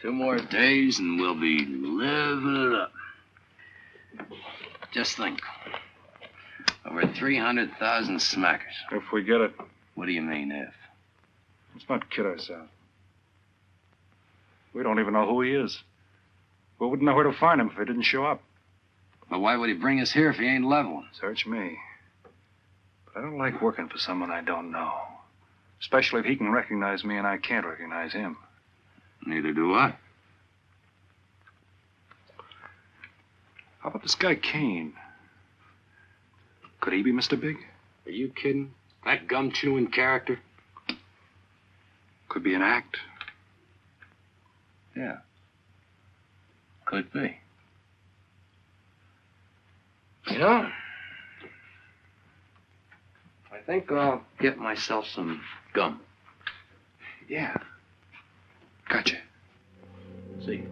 S21: 2 more days and we'll be living it up. Just think. Over 300,000 smackers.
S8: If we get it.
S21: What do you mean, if?
S8: Let's not kid ourselves. We don't even know who he is. We wouldn't know where to find him if he didn't show up.
S21: But why would he bring us here if he ain't leveling?
S8: Search me. But I don't like working for someone I don't know. Especially if he can recognize me and I can't recognize him.
S21: Neither do I.
S8: How about this guy Kane? Could he be Mr. Big?
S21: Are you kidding? That gum-chewing character?
S8: Could be an act.
S21: Yeah. Could be. You know, I think I'll get myself some gum.
S8: Yeah. Gotcha.
S21: See.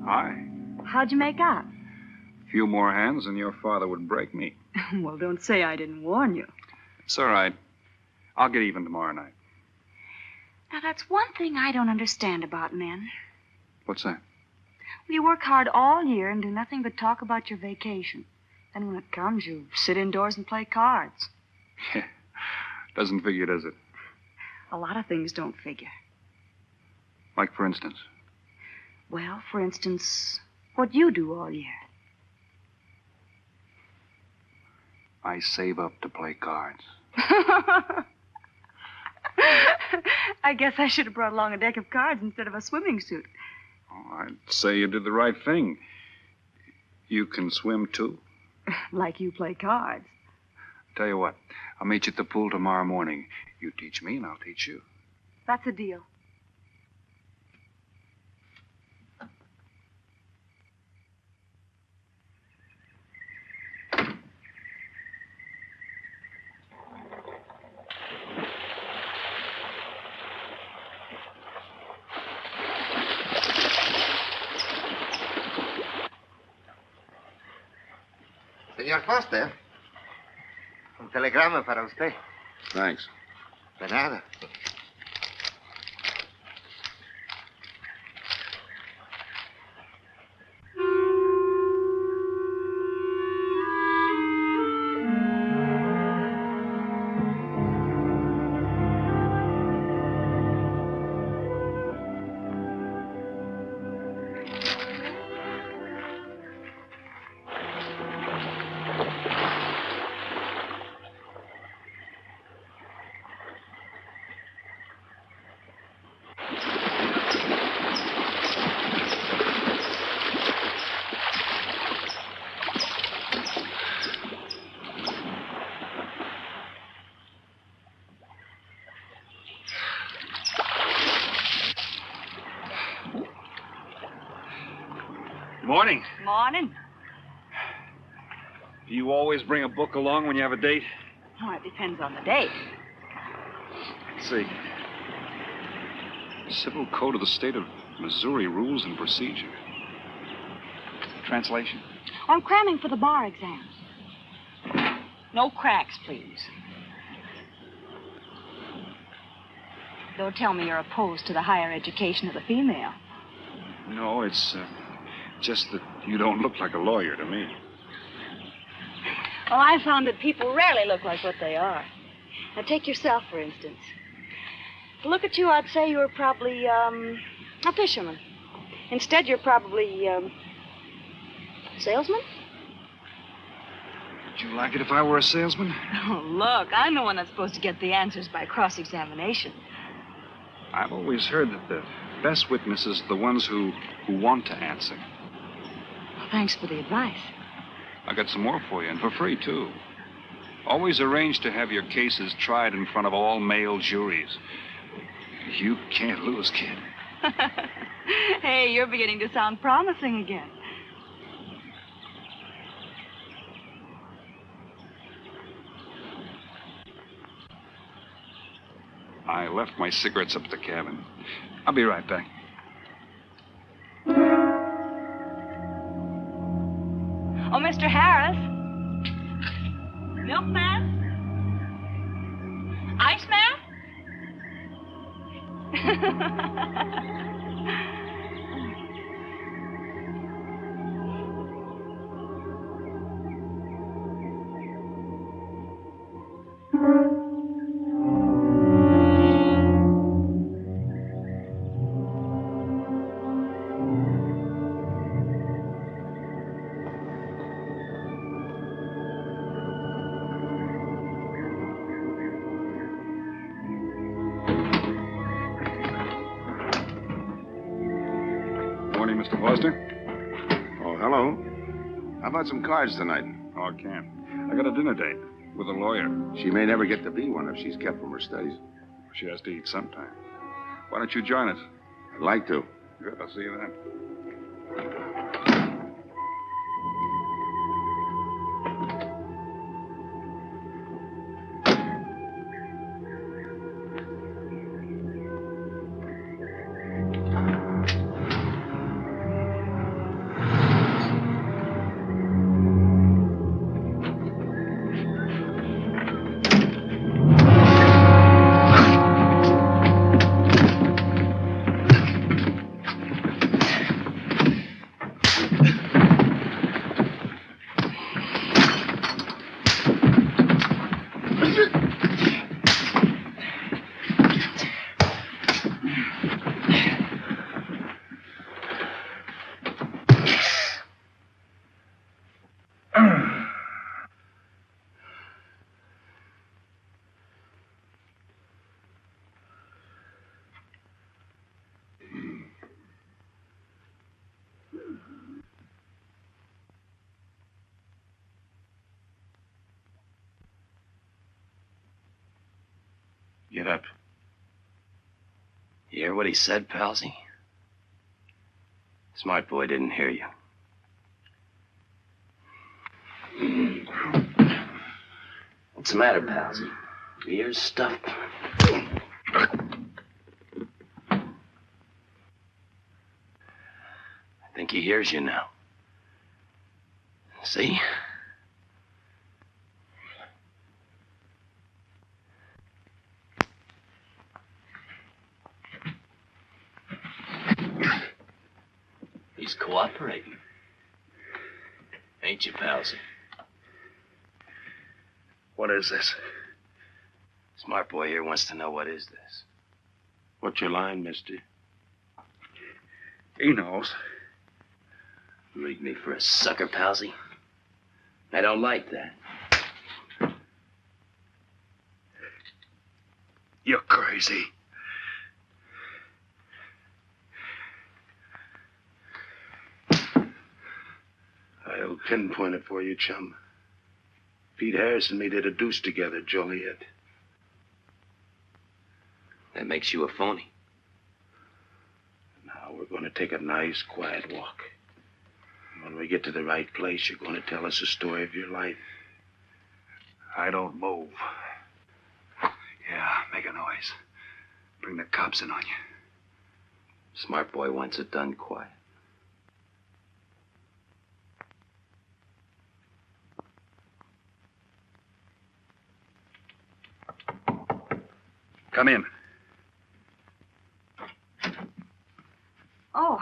S8: Hi.
S18: How'd you make out?
S8: A few more hands and your father would break me.
S18: Well, don't say I didn't warn you.
S8: It's all right. I'll get even tomorrow night.
S18: Now, that's one thing I don't understand about men.
S8: What's that?
S18: You work hard all year and do nothing but talk about your vacation. Then when it comes, you sit indoors and play cards.
S8: Yeah. Doesn't figure, does it?
S18: A lot of things don't figure.
S8: Like, for instance?
S18: Well, for instance, what you do all year.
S8: I save up to play cards.
S18: I guess I should have brought along a deck of cards instead of a swimming suit.
S8: Oh, I'd say you did the right thing. You can swim, too.
S18: Like you play cards.
S8: Tell you what, I'll meet you at the pool tomorrow morning. You teach me and I'll teach you.
S18: That's a deal.
S4: Señor Foster, un telegrama para usted.
S3: Thanks.
S4: De nada.
S8: Morning.
S18: Morning.
S8: Do you always bring a book along when you have a date?
S18: Oh, it depends on the date.
S8: Let's see. Civil Code of the State of Missouri Rules and Procedure. Translation?
S18: I'm cramming for the bar exam. No cracks, please. Don't tell me you're opposed to the higher education of the female.
S8: No, it's just that you don't look like a lawyer to me.
S18: Well, I found that people rarely look like what they are. Now, take yourself, for instance. To look at you, I'd say you're probably, a fisherman. Instead, you're probably, salesman?
S8: Would you like it if I were a salesman?
S18: Oh, look, I'm the one that's supposed to get the answers by cross-examination.
S8: I've always heard that the best witnesses are the ones who want to answer.
S18: Well, thanks for the advice.
S8: I got some more for you, and for free, too. Always arrange to have your cases tried in front of all male juries. You can't lose, kid.
S18: Hey, you're beginning to sound promising again.
S8: I left my cigarettes up at the cabin. I'll be right back.
S18: Oh, Mr. Harris. Milkman? Iceman?
S8: Morning, Mr. Foster.
S3: Oh, hello. How about some cards tonight?
S8: Oh, I can't. I got a dinner date with a lawyer.
S3: She may never get to be one if she's kept from her studies.
S8: She has to eat sometime. Why don't you join us?
S3: I'd like to.
S8: Good, I'll see you then.
S21: Get up. You hear what he said, Palsy? Smart boy didn't hear you. What's the matter, Palsy? Your ears stuffed? I think he hears you now. See? He's cooperating. Ain't you, Palsy?
S24: What is this?
S21: Smart boy here wants to know what is this.
S24: What's your line, mister?
S8: He knows.
S21: Read me for a sucker, Palsy. I don't like that.
S24: You're crazy. I'll pinpoint it for you, chum. Pete Harris and me did a deuce together, Joliet.
S21: That makes you a phony.
S24: Now we're going to take a nice, quiet walk. When we get to the right place, you're going to tell us the story of your life.
S8: I don't move. Yeah, make a noise. Bring the cops in on you.
S21: Smart boy wants it done quiet.
S8: Come in.
S18: Oh,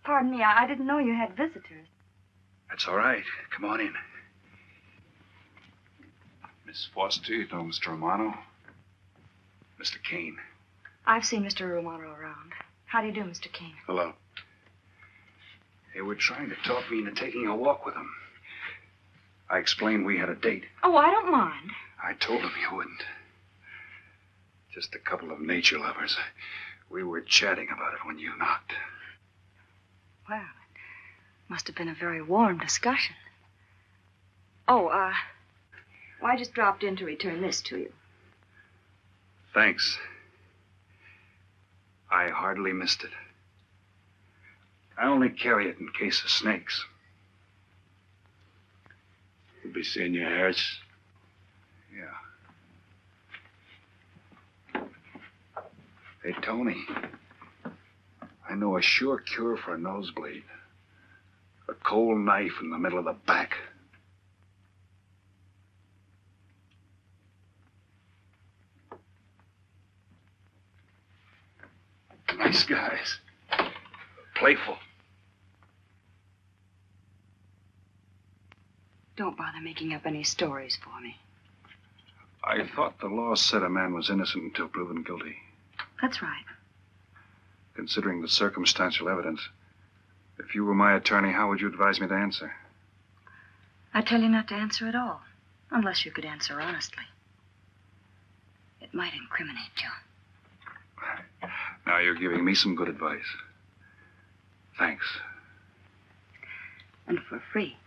S18: pardon me. I didn't know you had visitors.
S8: That's all right. Come on in. Miss Foster, you know Mr. Romano? Mr. Kane.
S18: I've seen Mr. Romano around. How do you do, Mr. Kane?
S8: Hello. They were trying to talk me into taking a walk with them. I explained we had a date.
S18: Oh, I don't mind.
S8: I told them you wouldn't. Just a couple of nature lovers. We were chatting about it when you knocked.
S18: Well, it must have been a very warm discussion. Oh, well, I just dropped in to return this to you.
S8: Thanks. I hardly missed it. I only carry it in case of snakes.
S24: You'll be seeing your Harris.
S8: Yeah. Hey, Tony. I know a sure cure for a nosebleed. A cold knife in the middle of the back. Nice guys. Playful.
S18: Don't bother making up any stories for me.
S8: I thought the law said a man was innocent until proven guilty.
S18: That's right.
S8: Considering the circumstantial evidence, if you were my attorney, how would you advise me to answer?
S18: I tell you not to answer at all, unless you could answer honestly. It might incriminate you.
S8: Now you're giving me some good advice. Thanks.
S18: And for free.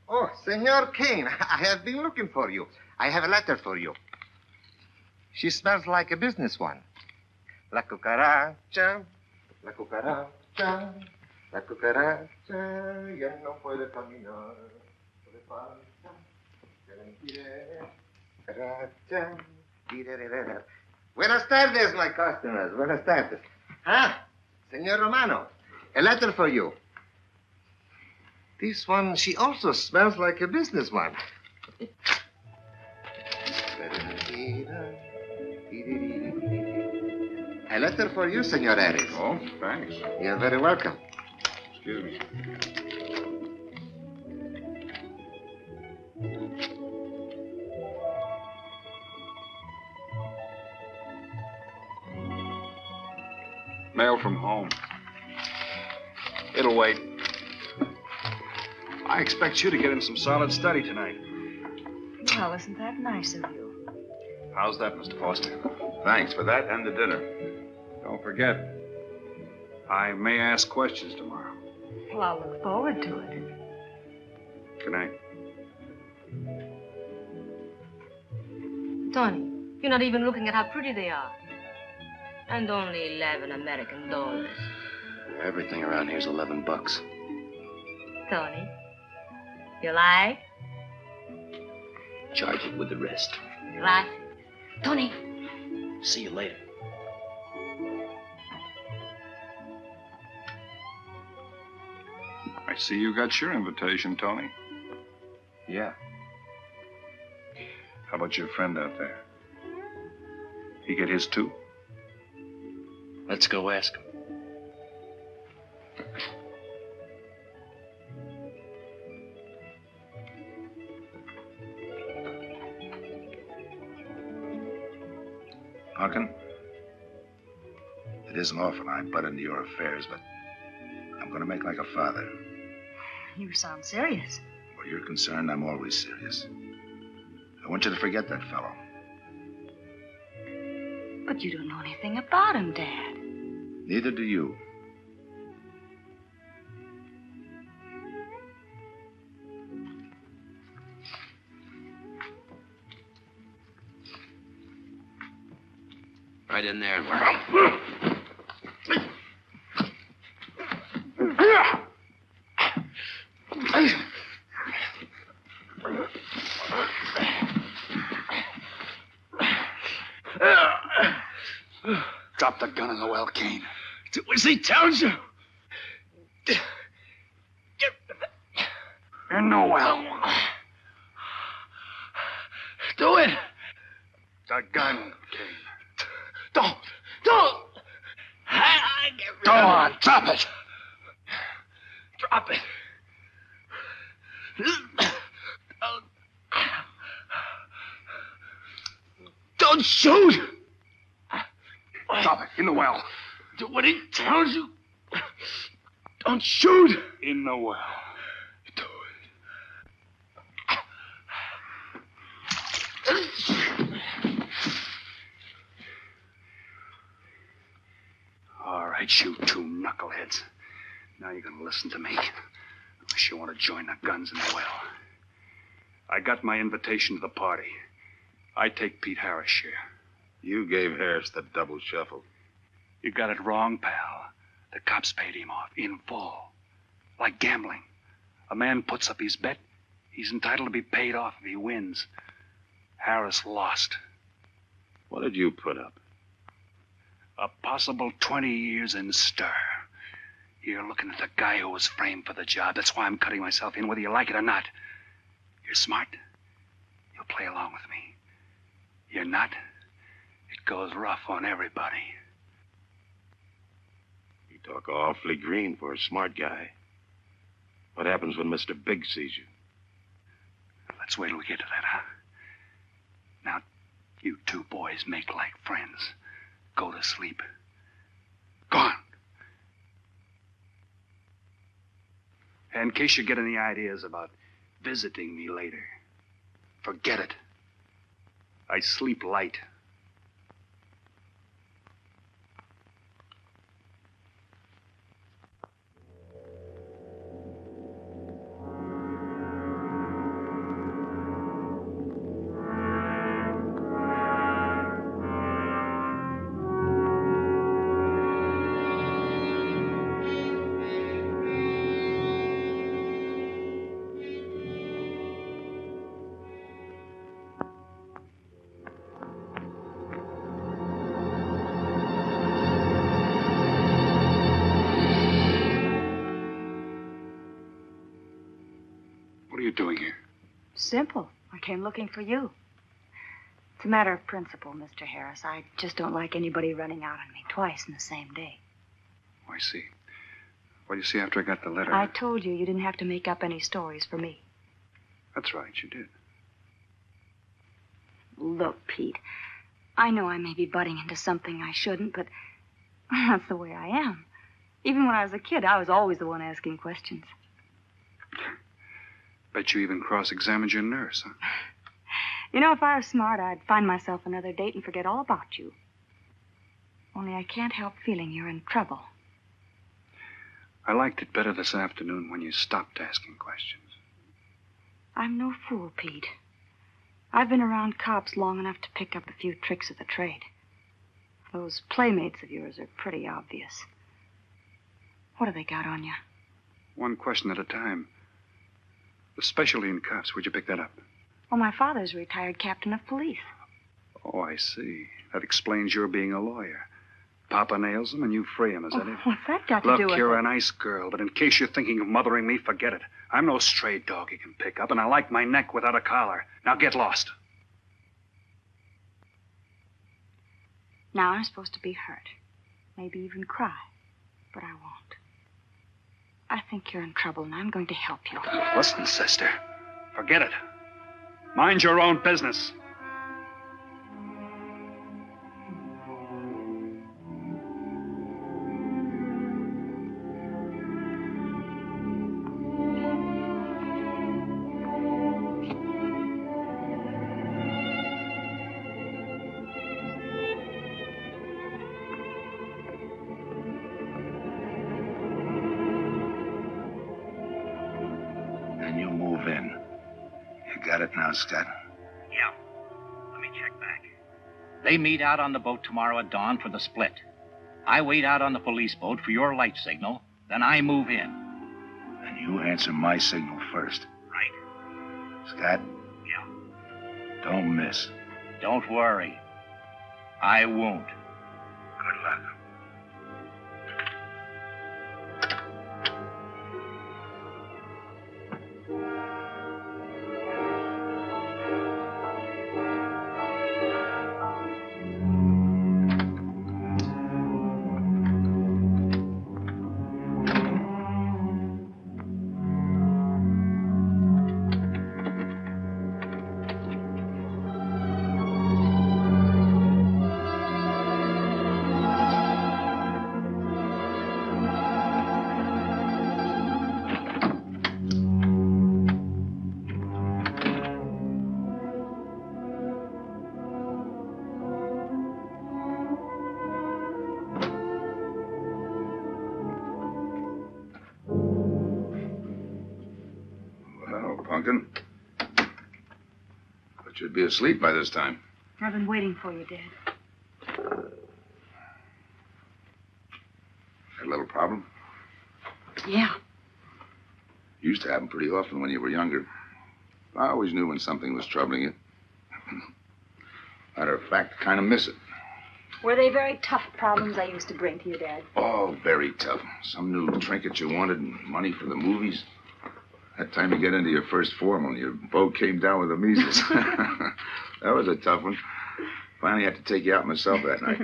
S4: Oh, Senor Kane, I have been looking for you. I have a letter for you. She smells like a business one. La cucaracha, la cucaracha. La cucaracha ya no puede caminar. Puede falta, se le impide. Cucaracha. Dirererera. Buenas tardes, my customers. Buenas tardes. Ah, Senor Romano, a letter for you. This one, she also smells like a businessman. A letter for you, Senor Harris.
S9: Oh, thanks.
S4: You're very welcome.
S9: Excuse me. Mail from home. It'll wait. I expect you to get in some solid study tonight.
S5: Well, isn't that nice of you?
S9: How's that, Mr. Foster?
S3: Thanks for that and the dinner.
S9: Don't forget, I may ask questions tomorrow.
S5: Well, I'll look forward to it.
S9: Good night.
S5: Tony, you're not even looking at how pretty they are. And only 11 American dollars.
S21: Everything around here's $11.
S5: Tony, you like?
S21: Charge it with the rest.
S5: Gracias. Tony.
S21: See you later.
S9: I see you got your invitation, Tony.
S3: Yeah.
S9: How about your friend out there? He get his too?
S21: Let's go ask him.
S3: Punkin, it isn't often I butt into your affairs, but I'm going to make like a father.
S18: You sound serious.
S3: Where you're concerned, I'm always serious. I want you to forget that fellow.
S18: But you don't know anything about him, Dad.
S3: Neither do you.
S21: Right in there and
S8: Drop the gun in the well, Kane.
S21: do as he tells you.
S8: In the well.
S21: Do it.
S8: The gun, Kane.
S21: Don't. I get rid
S8: Go
S21: of
S8: on,
S21: it.
S8: drop it.
S21: Drop it. Don't shoot.
S8: Drop it, in the well.
S21: Do what he tells you. Don't shoot.
S8: In the well. All right, you two knuckleheads. Now you're going to listen to me. Unless you want to join the guns in the well. I got my invitation to the party. I take Pete Harris' share.
S3: You gave Harris the double shuffle.
S8: You got it wrong, pal. The cops paid him off in full. Like gambling. A man puts up his bet, he's entitled to be paid off if he wins. Harris lost.
S3: What did you put up?
S8: A possible 20 years in stir. You're looking at the guy who was framed for the job. That's why I'm cutting myself in, whether you like it or not. You're smart. You'll play along with me. You're not. It goes rough on everybody.
S3: You talk awfully green for a smart guy. What happens when Mr. Big sees you?
S8: Let's wait till we get to that, huh? Now, you two boys make like friends. Go to sleep. Go on. And in case you get any ideas about visiting me later, forget it. I sleep light.
S18: simple. I came looking for you. It's a matter of principle, Mr. Harris. I just don't like anybody running out on me twice in the same day.
S8: Oh, I see. Well, you see, after I got the letter...
S18: I told you didn't have to make up any stories for me.
S8: That's right, you did.
S18: Look, Pete, I know I may be butting into something I shouldn't, but that's the way I am. Even when I was a kid, I was always the one asking questions.
S8: Bet you even cross-examined your nurse, huh?
S18: You know, if I was smart, I'd find myself another date and forget all about you. Only I can't help feeling you're in trouble.
S8: I liked it better this afternoon when you stopped asking questions.
S18: I'm no fool, Pete. I've been around cops long enough to pick up a few tricks of the trade. Those playmates of yours are pretty obvious. What have they got on you?
S8: One question at a time. The specialty in cops, where'd you pick that up?
S18: Well, my father's a retired captain of police.
S8: Oh, I see. That explains your being a lawyer. Papa nails him and you free him, is that it?
S18: What's that got to
S8: Look,
S18: do with
S8: you're
S18: it?
S8: a nice girl, but in case you're thinking of mothering me, forget it. I'm no stray dog you can pick up, and I like my neck without a collar. Now get lost.
S18: Now I'm supposed to be hurt. Maybe even cry. But I won't. I think you're in trouble, and I'm going to help you.
S8: Listen, sister. Forget it. Mind your own business.
S3: And you move in. You got it now, Scott?
S12: Yeah. Let me check back. They meet out on the boat tomorrow at dawn for the split. I wait out on the police boat for your light signal, then I move in.
S3: And you answer my signal first.
S12: Right.
S3: Scott?
S12: Yeah.
S3: Don't miss.
S12: Don't worry. I won't.
S3: Good luck. Pumpkin. But you'd be asleep by this time.
S18: I've been waiting for you, Dad.
S3: Had a little problem?
S18: Yeah.
S3: Used to happen pretty often when you were younger. I always knew when something was troubling you. Matter of fact, I kind of miss it.
S18: Were they very tough problems I used to bring to you, Dad?
S3: Oh, very tough. Some new trinket you wanted and money for the movies. That time you get into your first formal, your boat came down with the measles. That was a tough one. Finally had to take you out myself that night.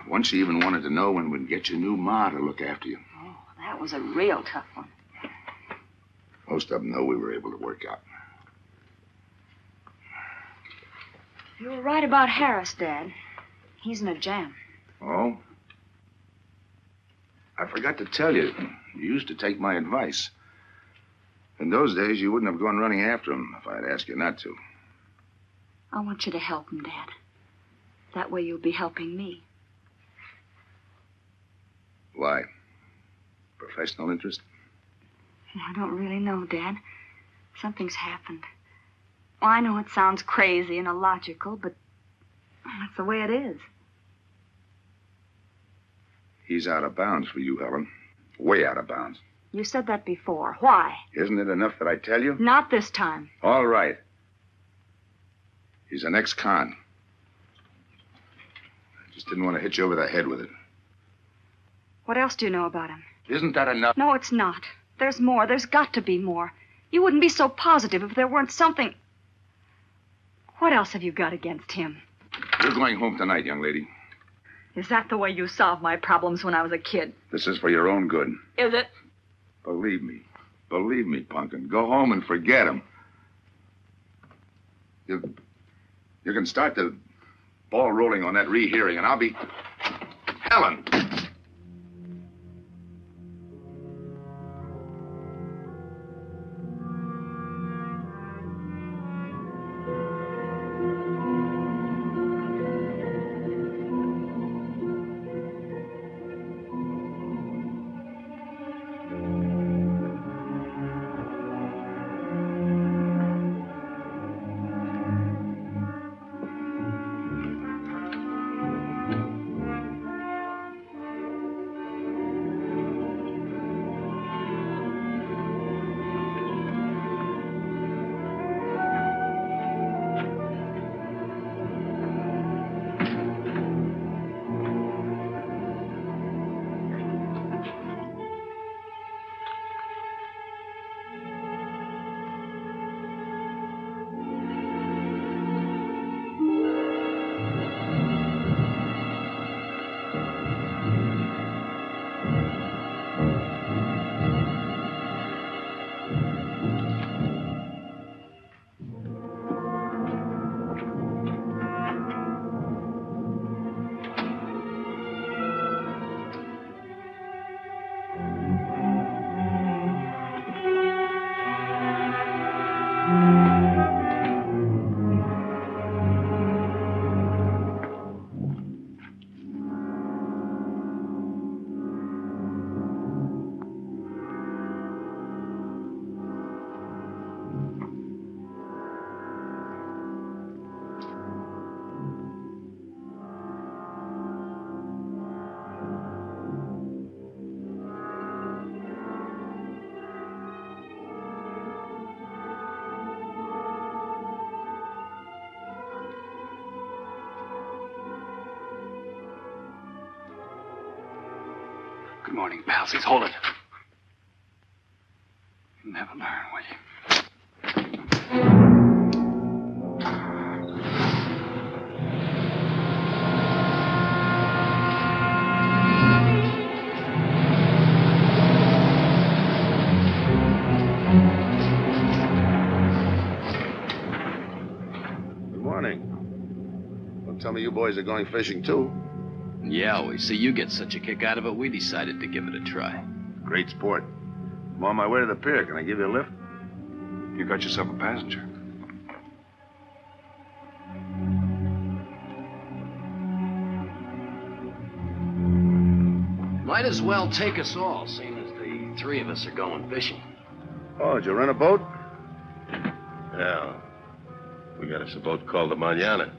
S3: Once you even wanted to know when we'd get your new ma to look after you.
S18: Oh, that was a real tough one.
S3: Most of them know we were able to work out.
S18: You were right about Harris, Dad. He's in a jam.
S3: Oh? I forgot to tell you. You used to take my advice. In those days, you wouldn't have gone running after him if I'd asked you not to.
S18: I want you to help him, Dad. That way you'll be helping me.
S3: Why? Professional interest?
S18: I don't really know, Dad. Something's happened. Well, I know it sounds crazy and illogical, but that's the way it is.
S3: He's out of bounds for you, Helen. Way out of bounds.
S18: You said that before. Why?
S3: Isn't it enough that I tell you?
S18: Not this time.
S3: All right. He's an ex-con. I just didn't want to hit you over the head with it.
S18: What else do you know about him?
S3: Isn't that enough?
S18: No, it's not. There's more. There's got to be more. You wouldn't be so positive if there weren't something. What else have you got against him?
S3: You're going home tonight, young lady.
S18: Is that the way you solved my problems when I was a kid?
S3: This is for your own good.
S18: Is it?
S3: Believe me. Believe me, Punkin. Go home and forget him. You can start the ball rolling on that rehearing, and I'll be... Helen!
S8: Good morning, palsies. Hold it. You'll never learn, will you?
S3: Good morning. Don't tell me you boys are going fishing, too.
S21: Yeah, we see you get such a kick out of it, we decided to give it a try.
S3: Great sport. I'm on my way to the pier. Can I give you a lift?
S8: You got yourself a passenger.
S21: Might as well take us all, seeing as the three of us are going fishing.
S3: Oh, did you rent a boat?
S6: Yeah. We got us a boat called the Mañana.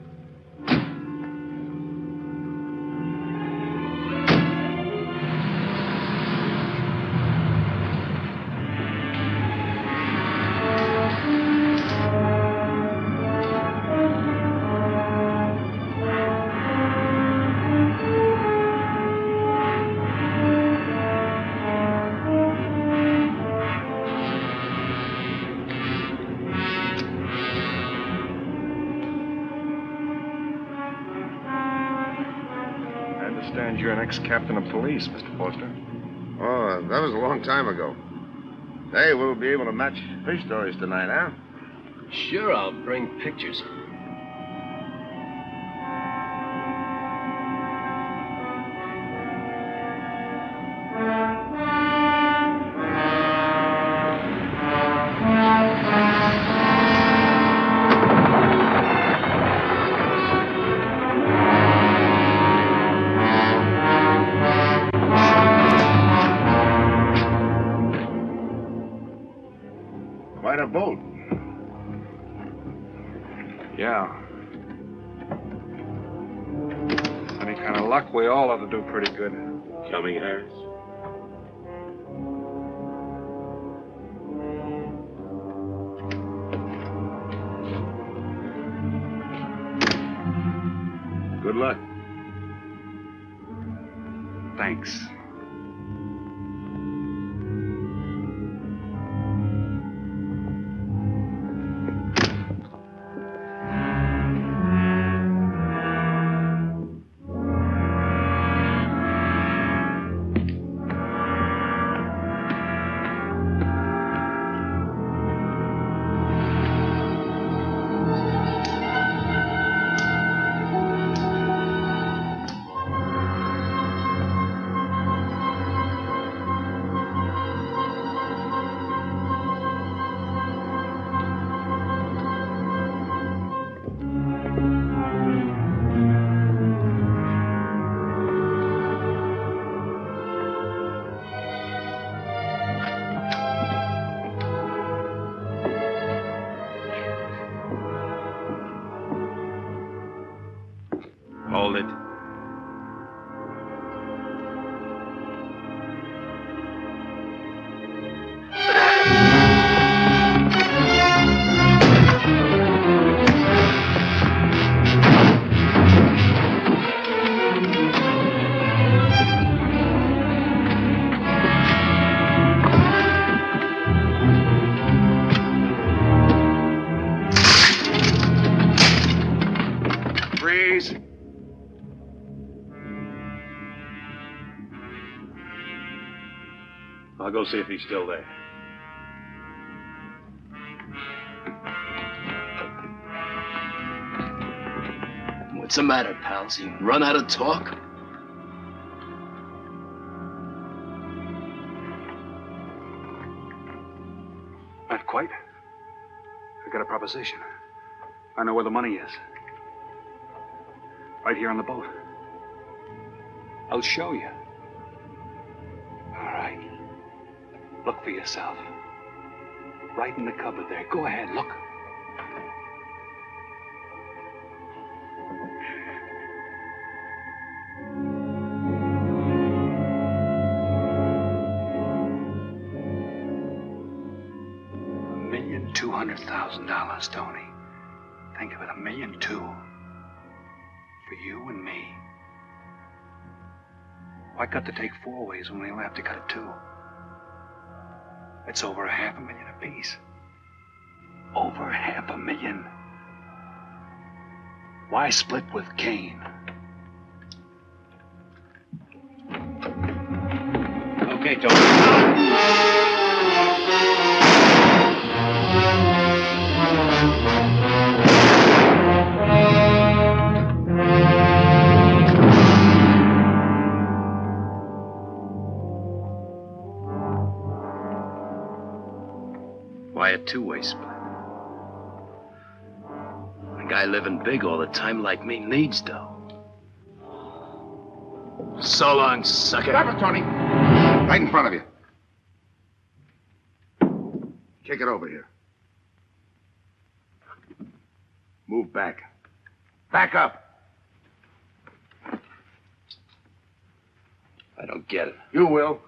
S6: You're an ex-captain of police, Mr. Foster.
S3: Oh, that was a long time ago. Hey, we'll be able to match fish stories tonight, huh?
S21: Sure, I'll bring pictures.
S3: Quite a boat.
S8: Yeah. Any kind of luck, we all ought to do pretty good.
S6: Coming, Harris?
S3: Good luck.
S8: Thanks.
S6: hold it.
S8: Freeze.
S9: I'll go see if he's still there.
S21: What's the matter, pals? You run out of talk?
S8: Not quite. I got a proposition. I know where the money is. Right here on the boat. I'll show you. All right. Look for yourself. Right in the cupboard there. Go ahead, look. $1,200,000, Tony. Think of it, $1.2 million. For you and me. Why cut the take 4 ways when we only have to cut it 2? It's over $500,000 apiece. Over $500,000. Why split with Kane?
S9: Okay, Tony.
S21: Why a two-way split? A guy living big all the time like me needs dough. So long, sucker.
S3: Stop it, Tony. Right in front of you. Kick it over here. Move back. Back up.
S21: I don't get it.
S3: You will.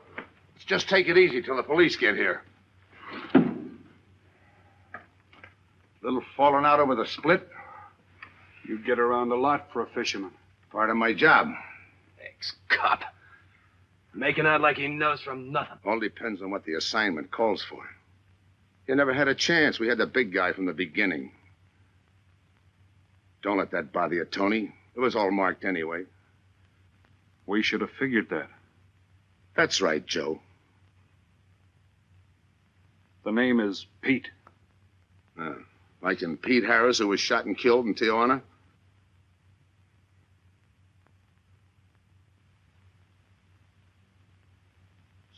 S3: Let's just take it easy till the police get here. Little falling out over the split.
S8: You get around a lot for a fisherman.
S3: Part of my job.
S21: Ex-cop. Making out like he knows from nothing.
S3: All depends on what the assignment calls for. You never had a chance. We had the big guy from the beginning. Don't let that bother you, Tony. It was all marked anyway.
S8: We should have figured that.
S3: That's right, Joe.
S8: The name is Pete.
S3: Like in Pete Harris, who was shot and killed in Tijuana?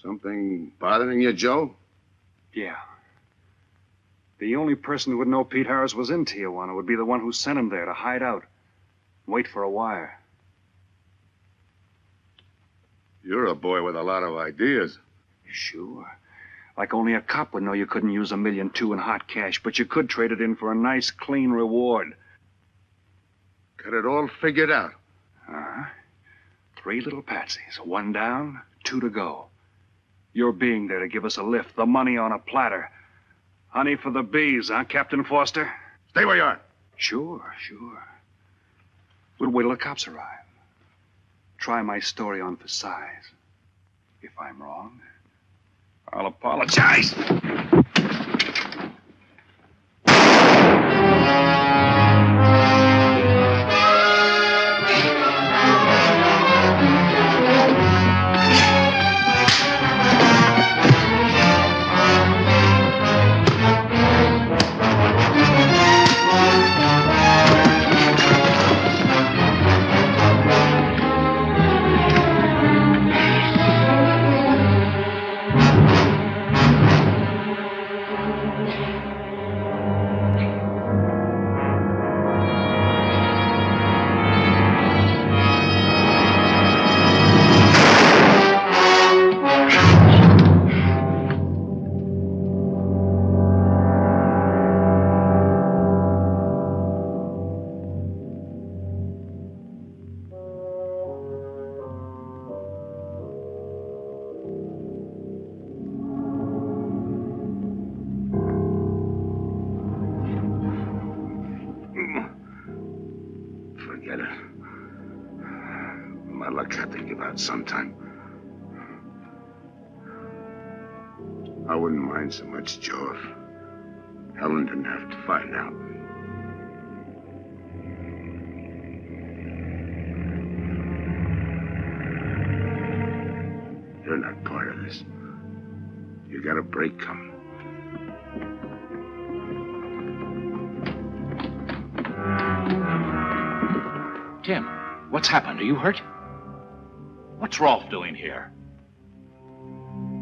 S3: Something bothering you, Joe?
S8: Yeah. The only person who would know Pete Harris was in Tijuana would be the one who sent him there to hide out. Wait for a wire.
S3: You're a boy with a lot of ideas.
S8: Sure. Like only a cop would know you couldn't use $1.2 million in hot cash, but you could trade it in for a nice, clean reward.
S3: Got it all figured out.
S8: 3 little patsies. 1 down, 2 to go. Your being there to give us a lift, the money on a platter. Honey for the bees, huh, Captain Foster?
S3: Stay where you are.
S8: Sure. We'll wait till the cops arrive. Try my story on for size. If I'm wrong, I'll apologize.
S3: about sometime. I wouldn't mind so much, Joe, if Helen didn't have to find out. You're not part of this. You got a break coming.
S12: Tim, what's happened? Are you hurt? What's Rolfe doing here?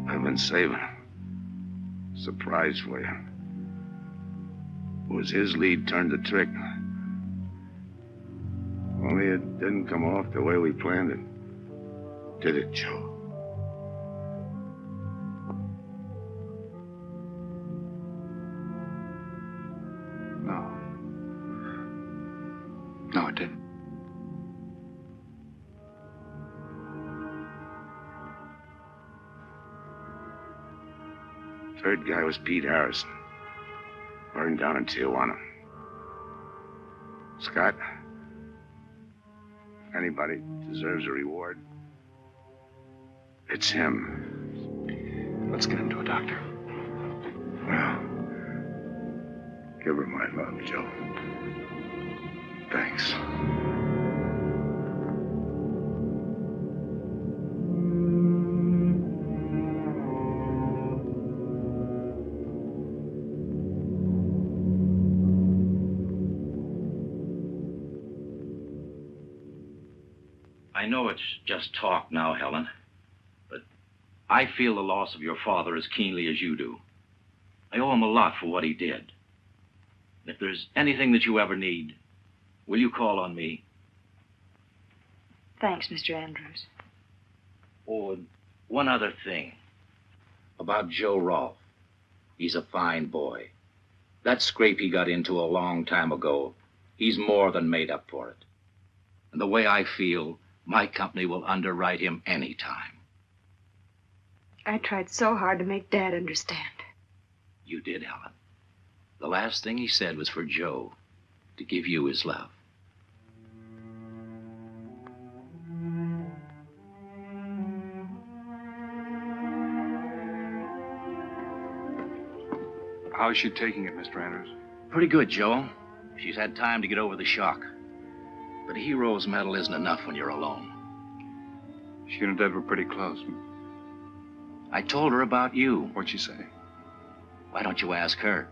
S3: I've been saving him. Surprise for you. It was his lead turned the trick. Only it didn't come off the way we planned it. Did it, Joe?
S8: No. No, it didn't.
S3: Third guy was Pete Harrison. Burned down in Tijuana. Scott, if anybody deserves a reward, it's him.
S8: Let's get him to a doctor.
S3: Well, give her my love, Joe. Thanks.
S12: I know it's just talk now, Helen, but I feel the loss of your father as keenly as you do. I owe him a lot for what he did. If there's anything that you ever need, will you call on me?
S18: Thanks, Mr. Andrews.
S12: Oh, and one other thing. About Joe Rolfe. He's a fine boy. That scrape he got into a long time ago, he's more than made up for it. And the way I feel, my company will underwrite him any time.
S18: I tried so hard to make Dad understand.
S12: You did, Helen. The last thing he said was for Joe to give you his love.
S8: How's she taking it, Mr. Andrews?
S12: Pretty good, Joe. She's had time to get over the shock. But a hero's medal isn't enough when you're alone.
S8: She and Dad were pretty close.
S12: I told her about you.
S8: What'd she say?
S12: Why don't you ask her?